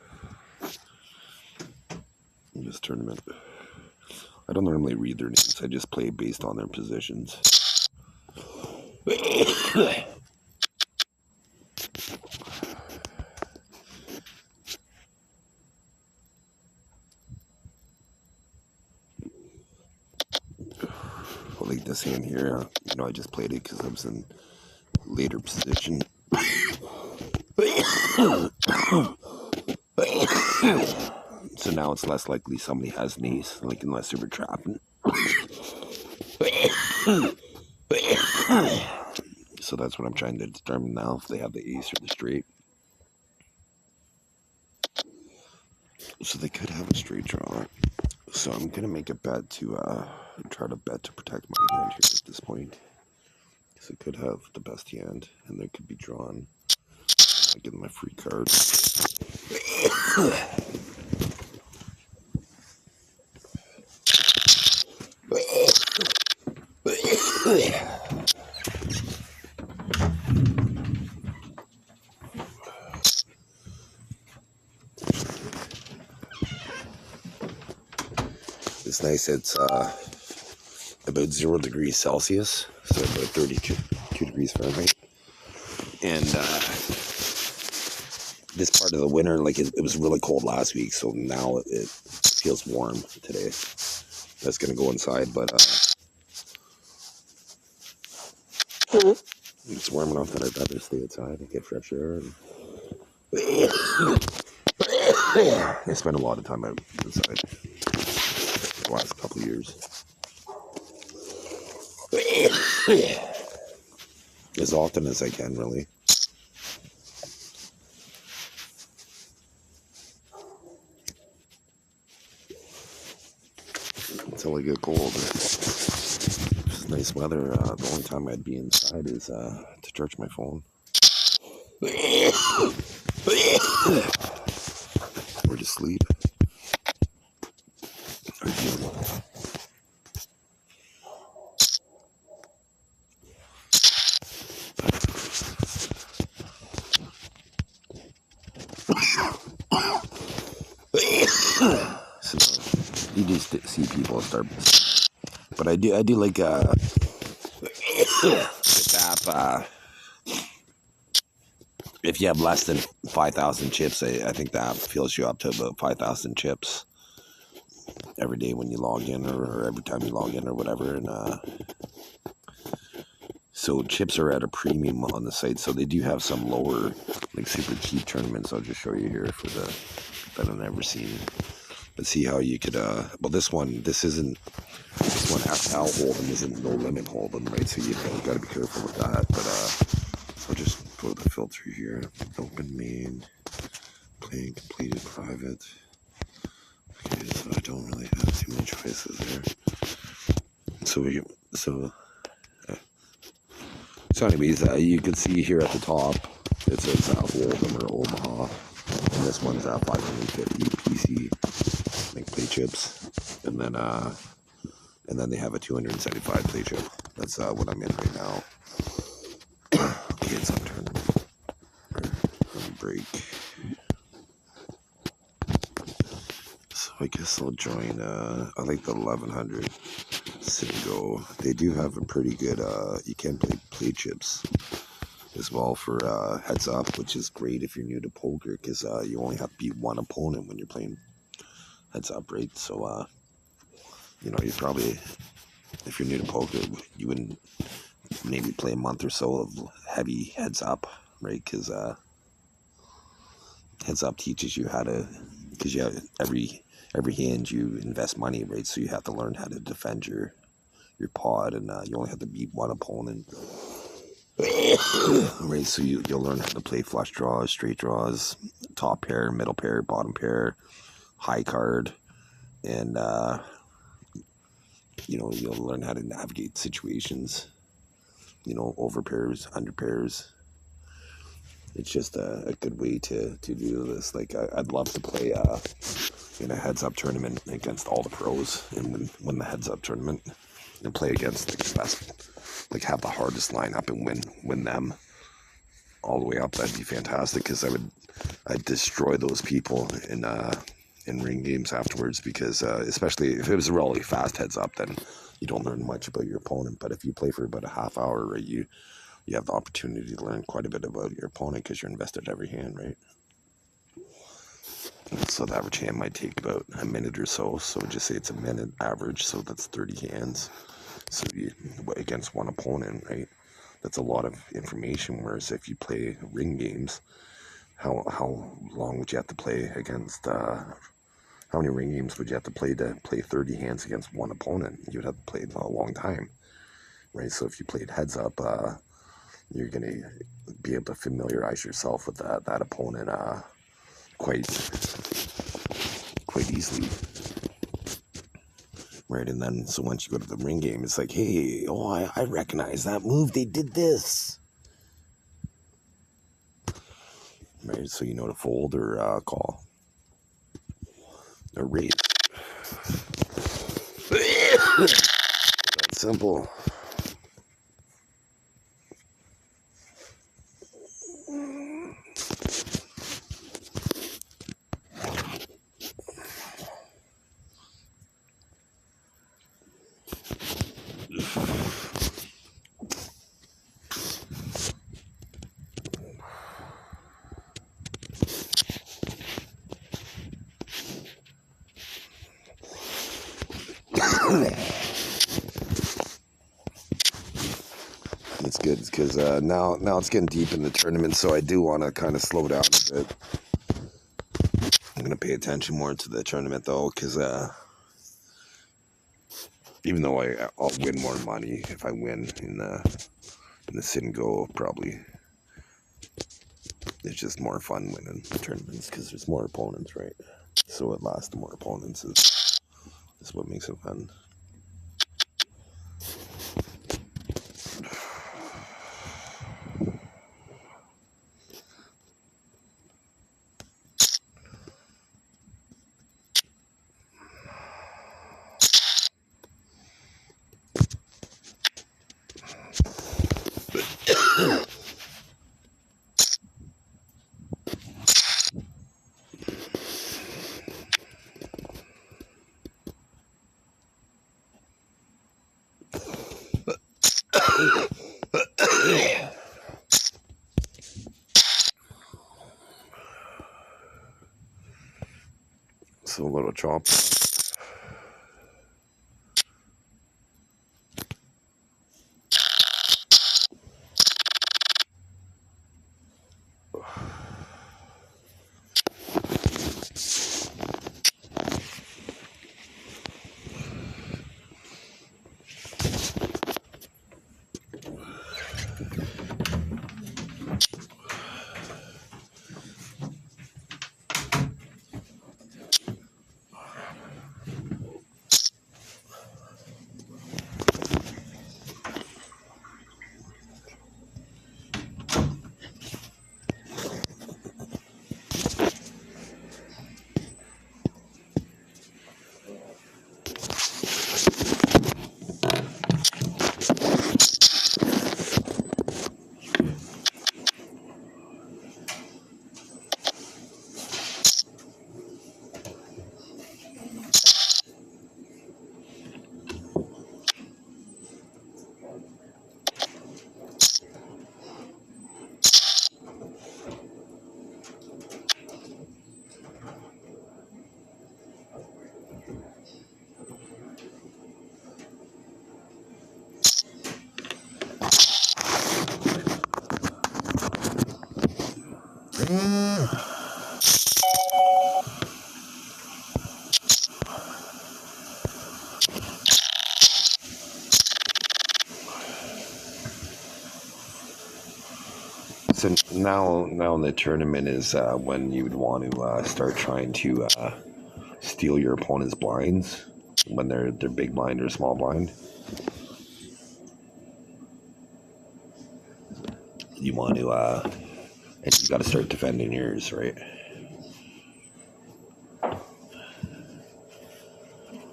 in this tournament. I don't normally read their names. I just play based on their positions. Like this hand here, I just played it because I was in later position. So now it's less likely somebody has an ace, like unless they were trapping. So that's what I'm trying to determine now, if they have the ace or the straight. So they could have a straight draw. So I'm gonna make a bet to try to bet to protect my hand here at this point. Because it could have the best hand, and they could be drawn. I give them a free card. It's nice. It's about 0 degrees Celsius, so about 32 degrees Fahrenheit. And this part of the winter, like it was really cold last week, so now it feels warm today. That's gonna go inside, but it's warm enough that I'd rather stay outside and get fresh air. And I spent a lot of time outside the last couple of years. As often as I can, really. Until I get cold. It's nice weather. The only time I'd be inside is to charge my phone. Or to sleep. So you just see people start, but I do like the app. If you have less than 5,000 chips, I think the app fills you up to about 5,000 chips every day when you log in, or every time you log in, or whatever. And so chips are at a premium on the site. So they do have some lower, like super cheap tournaments. I'll just show you here for the that I've never seen. But see how you could, well, this one FL Hold'em isn't no limit Hold'em, right? So you got to be careful with that. But I'll just go to the filter here. Open main, playing completed private. Okay, so I don't really have too many choices there. So anyways, you can see here at the top, it says Hold'em or Omaha. And this one's 550 PC, like play chips, and then they have a 275 play chip. That's what I'm in right now. Okay, it's on tournament. Break. So I guess I'll join. I like the 1100 sit and go. They do have a pretty good. You can play chips as well for heads up, which is great if you're new to poker because you only have to beat one opponent when you're playing heads up, right? So you probably, if you're new to poker, you wouldn't maybe play a month or so of heavy heads up, right? Because heads up teaches you how to, because you have every hand you invest money, right? So you have to learn how to defend your pot, and you only have to beat one opponent, right? So you'll learn how to play flush draws, straight draws, top pair, middle pair, bottom pair, high card, and you'll learn how to navigate situations, over pairs, under pairs. It's just a good way to do this. Like I'd love to play in a heads up tournament against all the pros and win the heads up tournament and play against the best, like have the hardest lineup and win them all the way up. That'd be fantastic because I'd destroy those people in ring games afterwards, because especially if it was a really fast heads up, then you don't learn much about your opponent. But if you play for about a half hour, right, you have the opportunity to learn quite a bit about your opponent because you're invested every hand, right? So the average hand might take about a minute or so. So just say it's a minute average, so that's 30 hands. So against one opponent, right? That's a lot of information. Whereas if you play ring games, how long would you have to play against? How many ring games would you have to play 30 hands against one opponent? You'd have to play a long time, right? So if you played heads up, you're gonna be able to familiarize yourself with that opponent quite easily, right? And then so once you go to the ring game, it's like, hey, I recognize that move. They did this, right? So you know to fold or call or raise. That's simple. It's good because now it's getting deep in the tournament, so I do want to kind of slow down a bit. I'm gonna pay attention more to the tournament though, because even though I'll win more money if I win in the sit and go, probably it's just more fun winning tournaments because there's more opponents, right? So at last, the more opponents is what makes it fun. So a little chop. So now in the tournament is when you would want to start trying to steal your opponent's blinds when they're big blind or small blind. You want to and you got to start defending yours, right?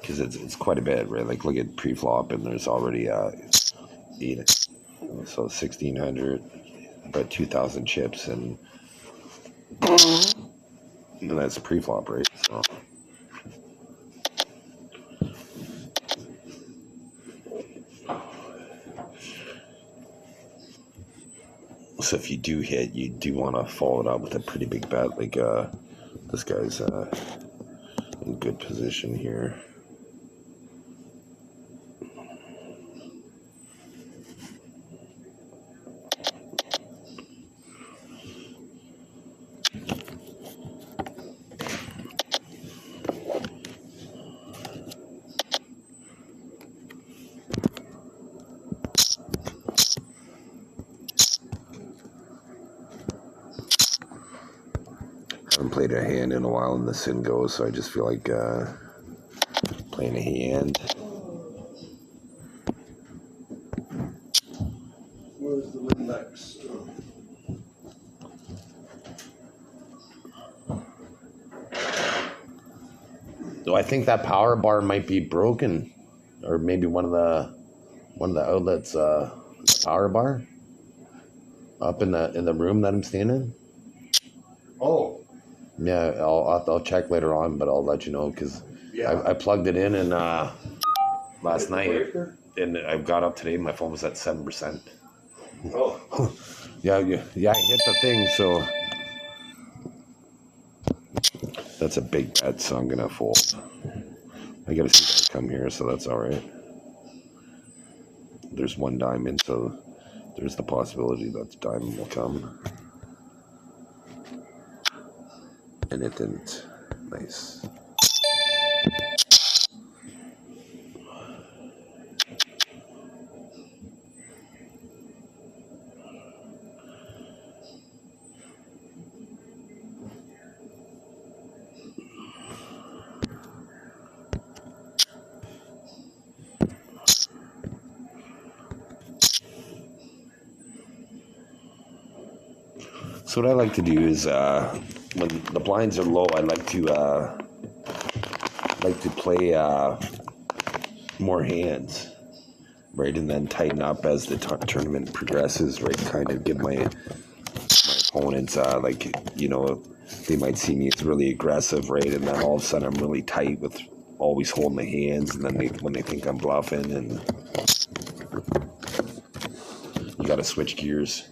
Because it's quite a bit, right? Like look at pre-flop and there's already 8, so 1,600, about 2,000 chips, and that's pre-flop, right? So if you do hit, you do want to follow it up with a pretty big bet. Like this guy's in good position here. Haven't played a hand in a while in the sin goes, so I just feel like playing a hand. Where's the next? So I think that power bar might be broken, or maybe one of the outlets, the power bar, up in the room that I'm staying in. Oh. Yeah, I'll check later on, but I'll let you know because Yeah. I plugged it in and last night, Breaker? and I got up today. My phone was at 7%. Oh. Yeah, I hit the thing, so that's a big bet. So I'm gonna fold. I gotta see that come here, so that's all right. There's one diamond, so there's the possibility that the diamond will come, and it didn't. Nice. So what I like to do is when the blinds are low, I like to play more hands, right, and then tighten up as the tournament progresses, right? Kind of give my opponents like, you know, they might see me as really aggressive, right, and then all of a sudden I'm really tight with always holding the hands, and then when they think I'm bluffing, and you got to switch gears.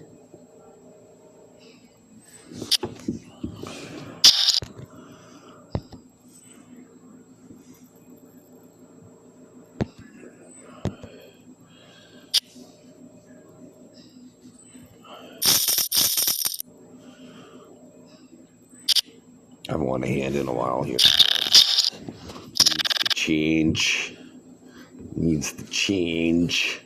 I haven't won a hand in a while here. Needs to change.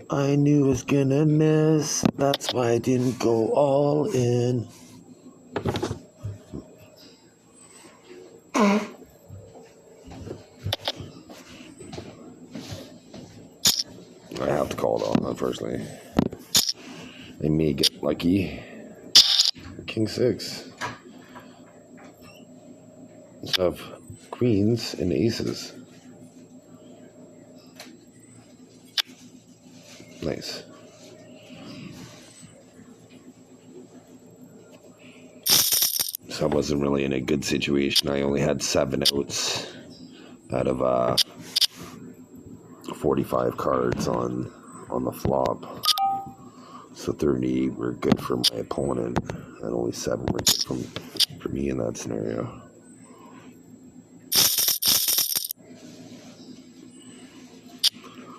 I knew I was gonna miss. That's why I didn't go all in. I have to call it on, unfortunately. I may get lucky. King 6. Let's have queens and aces. Nice. So I wasn't really in a good situation. I only had 7 outs out of 45 cards on the flop. So 38 were good for my opponent, and only 7 were good for me in that scenario.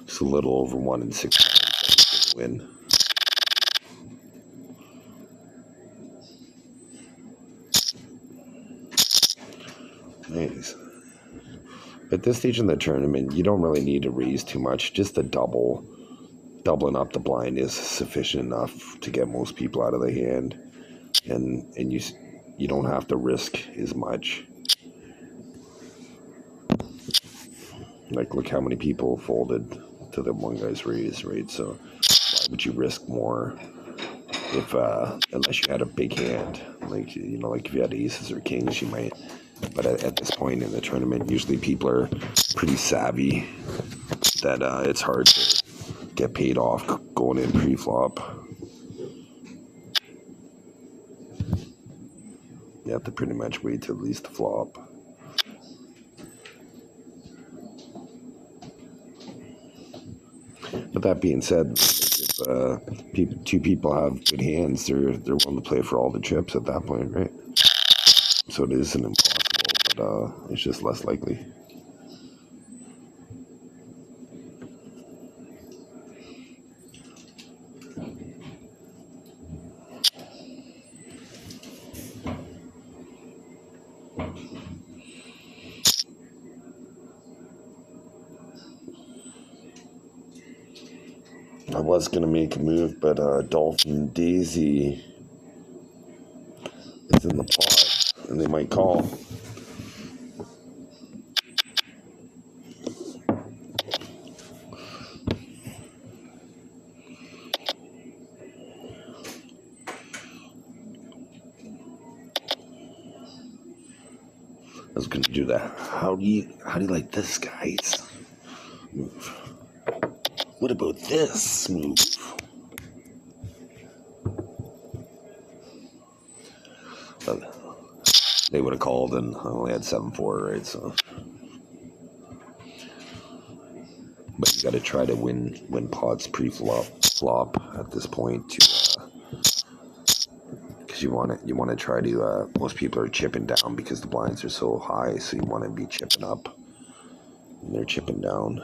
It's a little over 1 in 6 times I was gonna win. Nice. At this stage in the tournament, you don't really need to raise too much. Just doubling up the blind is sufficient enough to get most people out of the hand, and you don't have to risk as much. Like, look how many people folded to the one guy's raise, right? So why would you risk more if unless you had a big hand? Like, like if you had aces or kings, you might. But at this point in the tournament, usually people are pretty savvy that it's hard to get paid off going in pre-flop. You have to pretty much wait till at least the flop. But that being said, if two people have good hands, they're willing to play for all the chips at that point, right? So it isn't impossible, but it's just less likely. I was gonna make a move, but Dolphin Daisy is in the pot, and they might call. I was gonna do that. How do you like this, guys? Move. What about this move? They would have called, and I only had 7-4, right? So, but you got to try to win pots pre-flop at this point because you want to try to. Most people are chipping down because the blinds are so high, so you want to be chipping up, and they're chipping down.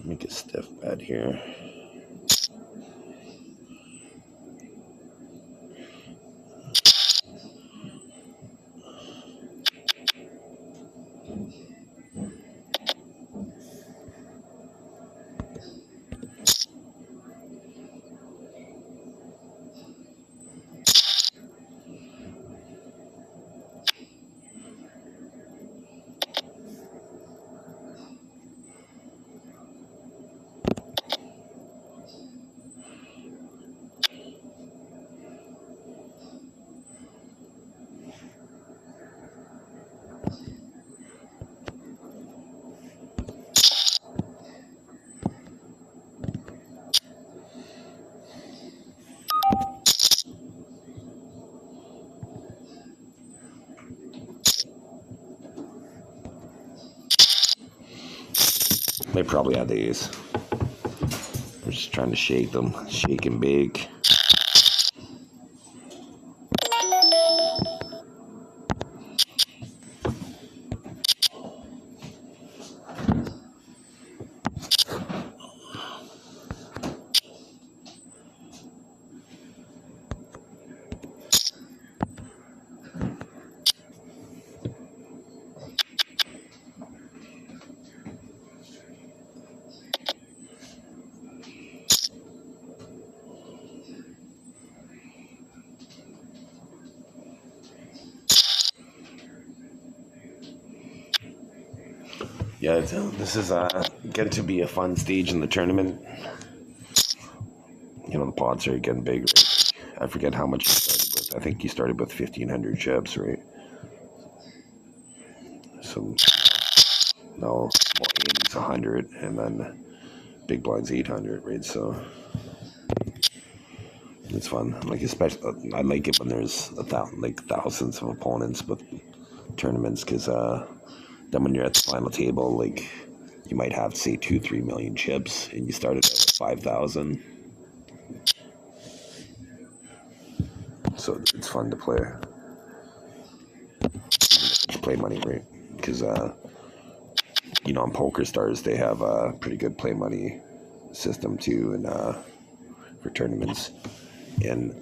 Make a stiff bet here. They probably had the ace. I'm just trying to shake them, shake and bake. Yeah, this is getting to be a fun stage in the tournament. the pots are getting big, right? I forget how much you started with. I think you started with 1,500 chips, right? So, no, well, 80's 100, and then big blind's 800, right? So, it's fun. Like, especially, I like it when there's thousands of opponents with tournaments, because then when you're at the final table, like, you might have, say, 2-3 million chips, and you started out with 5,000. So it's fun to play. Play money, right? Because on Poker Stars they have a pretty good play money system too, and for tournaments. And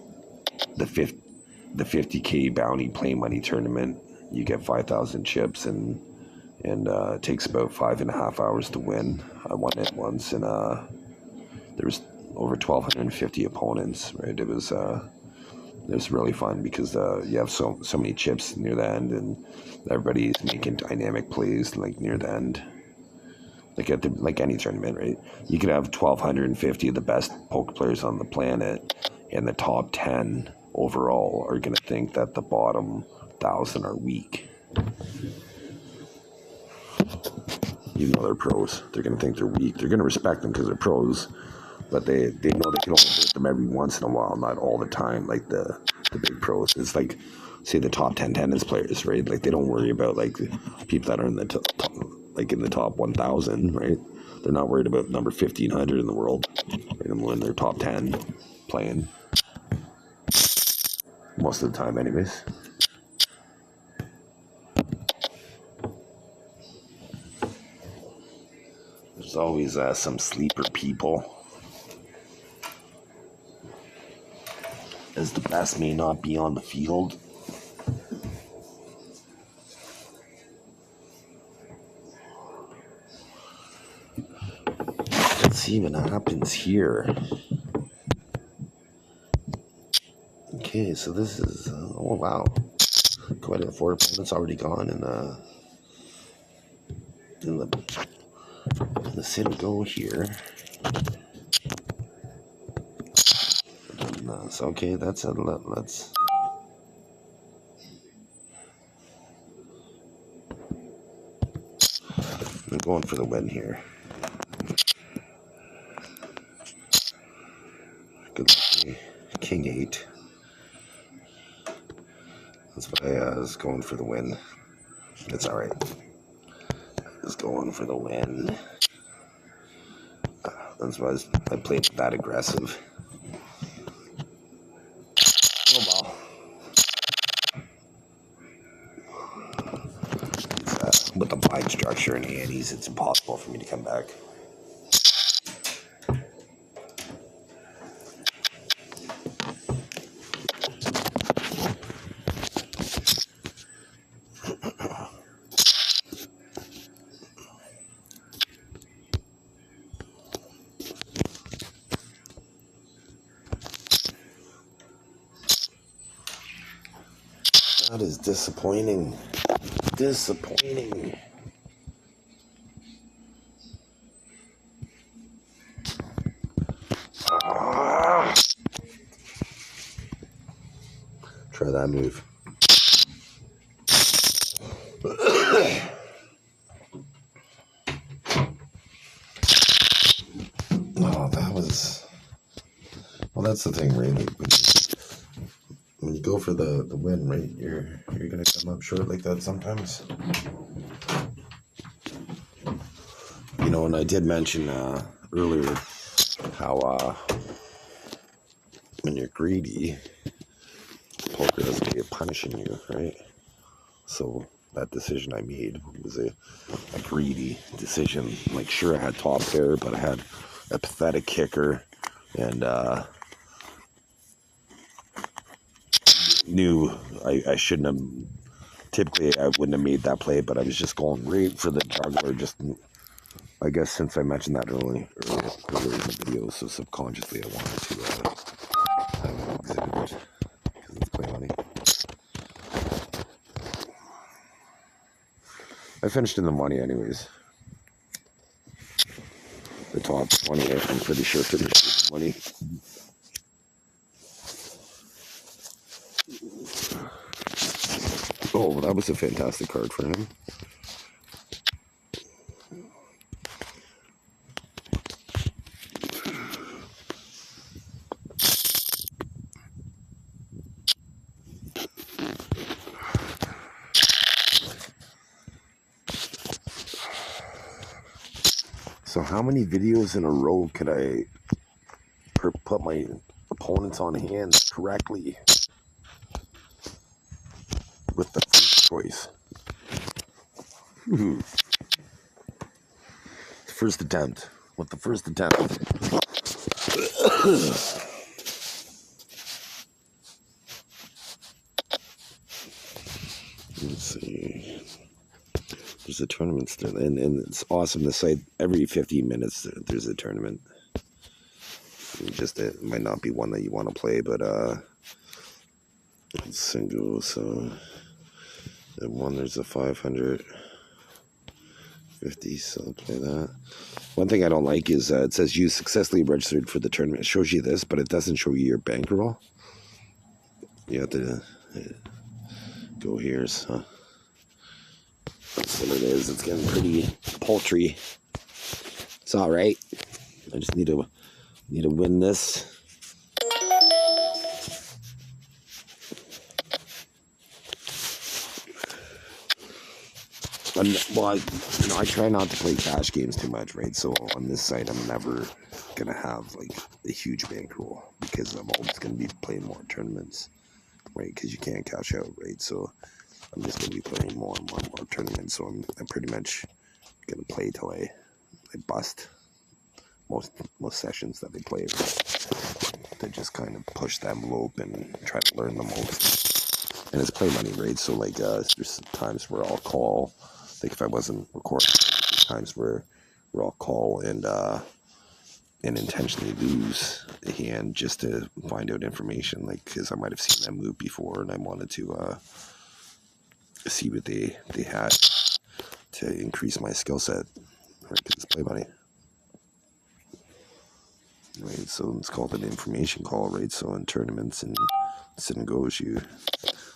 the 50K bounty play money tournament, you get 5,000 chips, and it takes about 5.5 hours to win. I won it once, and there was over 1,250 opponents. Right, it was really fun because you have so many chips near the end, and everybody's making dynamic plays like near the end. Like any tournament, right? You could have 1,250 of the best poker players on the planet, and the top 10 overall are going to think that the bottom 1,000 are weak. Even though they're pros, they're going to think they're weak. They're going to respect them because they're pros, but they know they can only hit them every once in a while, not all the time, like the big pros. It's like, say, the top 10 tennis players, right? Like, they don't worry about, like, people that are in the top, like, in the top 1,000, right? They're not worried about number 1,500 in the world, right? When they're top 10 playing. Most of the time, anyways. There's always some sleeper people, as the best may not be on the field. Let's see what happens here. Okay, so this is, oh wow, quite a 4 opponents already gone in the sit and go here. So okay, let's. I'm going for the win here. Good luck. King 8. That's why I was going for the win. It's alright. I was going for the win. That's why I played that aggressive. Oh well. With the blind structure and antes, it's impossible for me to come back. That is disappointing. Disappointing. Try that move. Oh, that was... Well, that's the thing, right? Like, when you go for the win, right, you're gonna come up short like that sometimes. And I did mention earlier how when you're greedy, poker has a way of punishing you, right? So that decision I made was a greedy decision. Like, sure, I had top pair, but I had a pathetic kicker, and knew I shouldn't have. Typically, I wouldn't have made that play, but I was just going right for the juggler. Just, I guess, since I mentioned that earlier in the video, so subconsciously I wanted to exhibit it because it's play money. I finished in the money anyways. The top 20, I'm pretty sure, finished in the money. Oh, that was a fantastic card for him. So how many videos in a row could I put my opponents on hands correctly with the first choice? First attempt. With the first attempt. Let's see. There's a tournament still, and it's awesome. The site every 15 minutes there's a tournament. It might not be one that you want to play, but single. So and one there's a 550. So I'll play that. One thing I don't like is it says you successfully registered for the tournament. It shows you this, but it doesn't show you your bankroll. You have to go here. So that's what it is. It's getting pretty paltry. It's all right. I just need to win this. Well, I try not to play cash games too much, right? So on this site, I'm never gonna have like a huge bankroll because I'm always gonna be playing more tournaments, right? Because you can't cash out, right? So I'm just gonna be playing more and more and more tournaments. So I'm pretty much gonna play till I bust most sessions that they play, right? To just kind of push the envelope and try to learn the most. And it's play money, right? So like there's times where I'll call. Like if I wasn't recording, there's times where I'll call and intentionally lose a hand just to find out information, like because I might have seen them move before and I wanted to see what they had to increase my skill set, right? Because it's play money, right? So it's called an information call, right? So in tournaments and sit and goes, you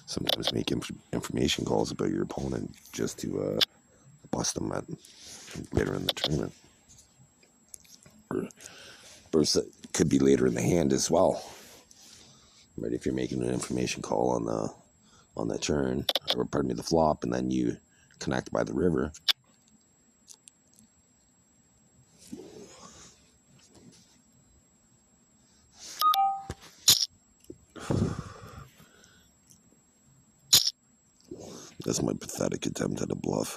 sometimes make information calls about your opponent just to bust them later in the tournament. Or it could be later in the hand as well, right? If you're making an information call on the turn, or pardon me, the flop, and then you connect by the river. That's my pathetic attempt at a bluff.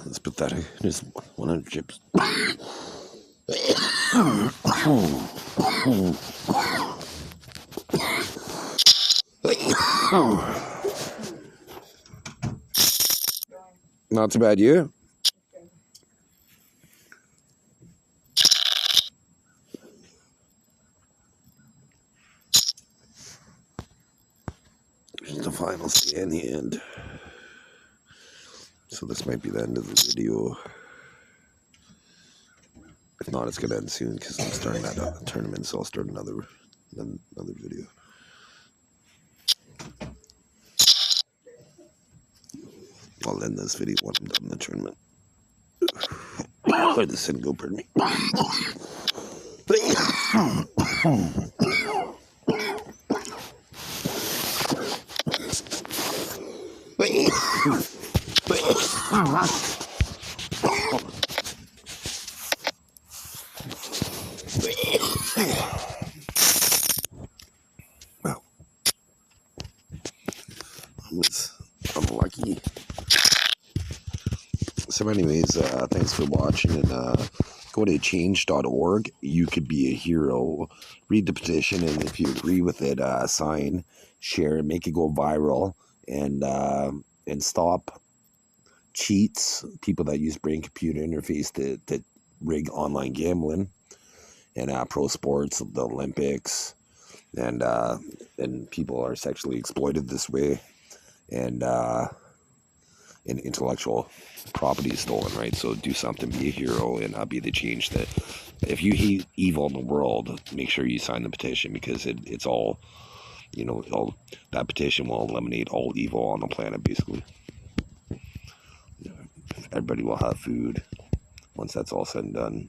That's pathetic. Just 100 chips. Not too bad, you? The final stand hand. So this might be the end of the video. If not, it's gonna end soon because I'm starting that tournament, so I'll start another video. I'll end this video when I'm done the tournament. Or the sin go, pardon me. Well, I'm lucky. So anyways, thanks for watching, and go to change.org. You could be a hero. Read the petition, and if you agree with it, sign, share, make it go viral, and stop cheats, people that use brain computer interface to rig online gambling and pro sports, the Olympics, and people are sexually exploited this way, and intellectual property is stolen, right? So do something, be a hero, and be the change that. If you hate evil in the world, make sure you sign the petition, because it's all that petition will eliminate all evil on the planet, basically. Everybody will have food once that's all said and done.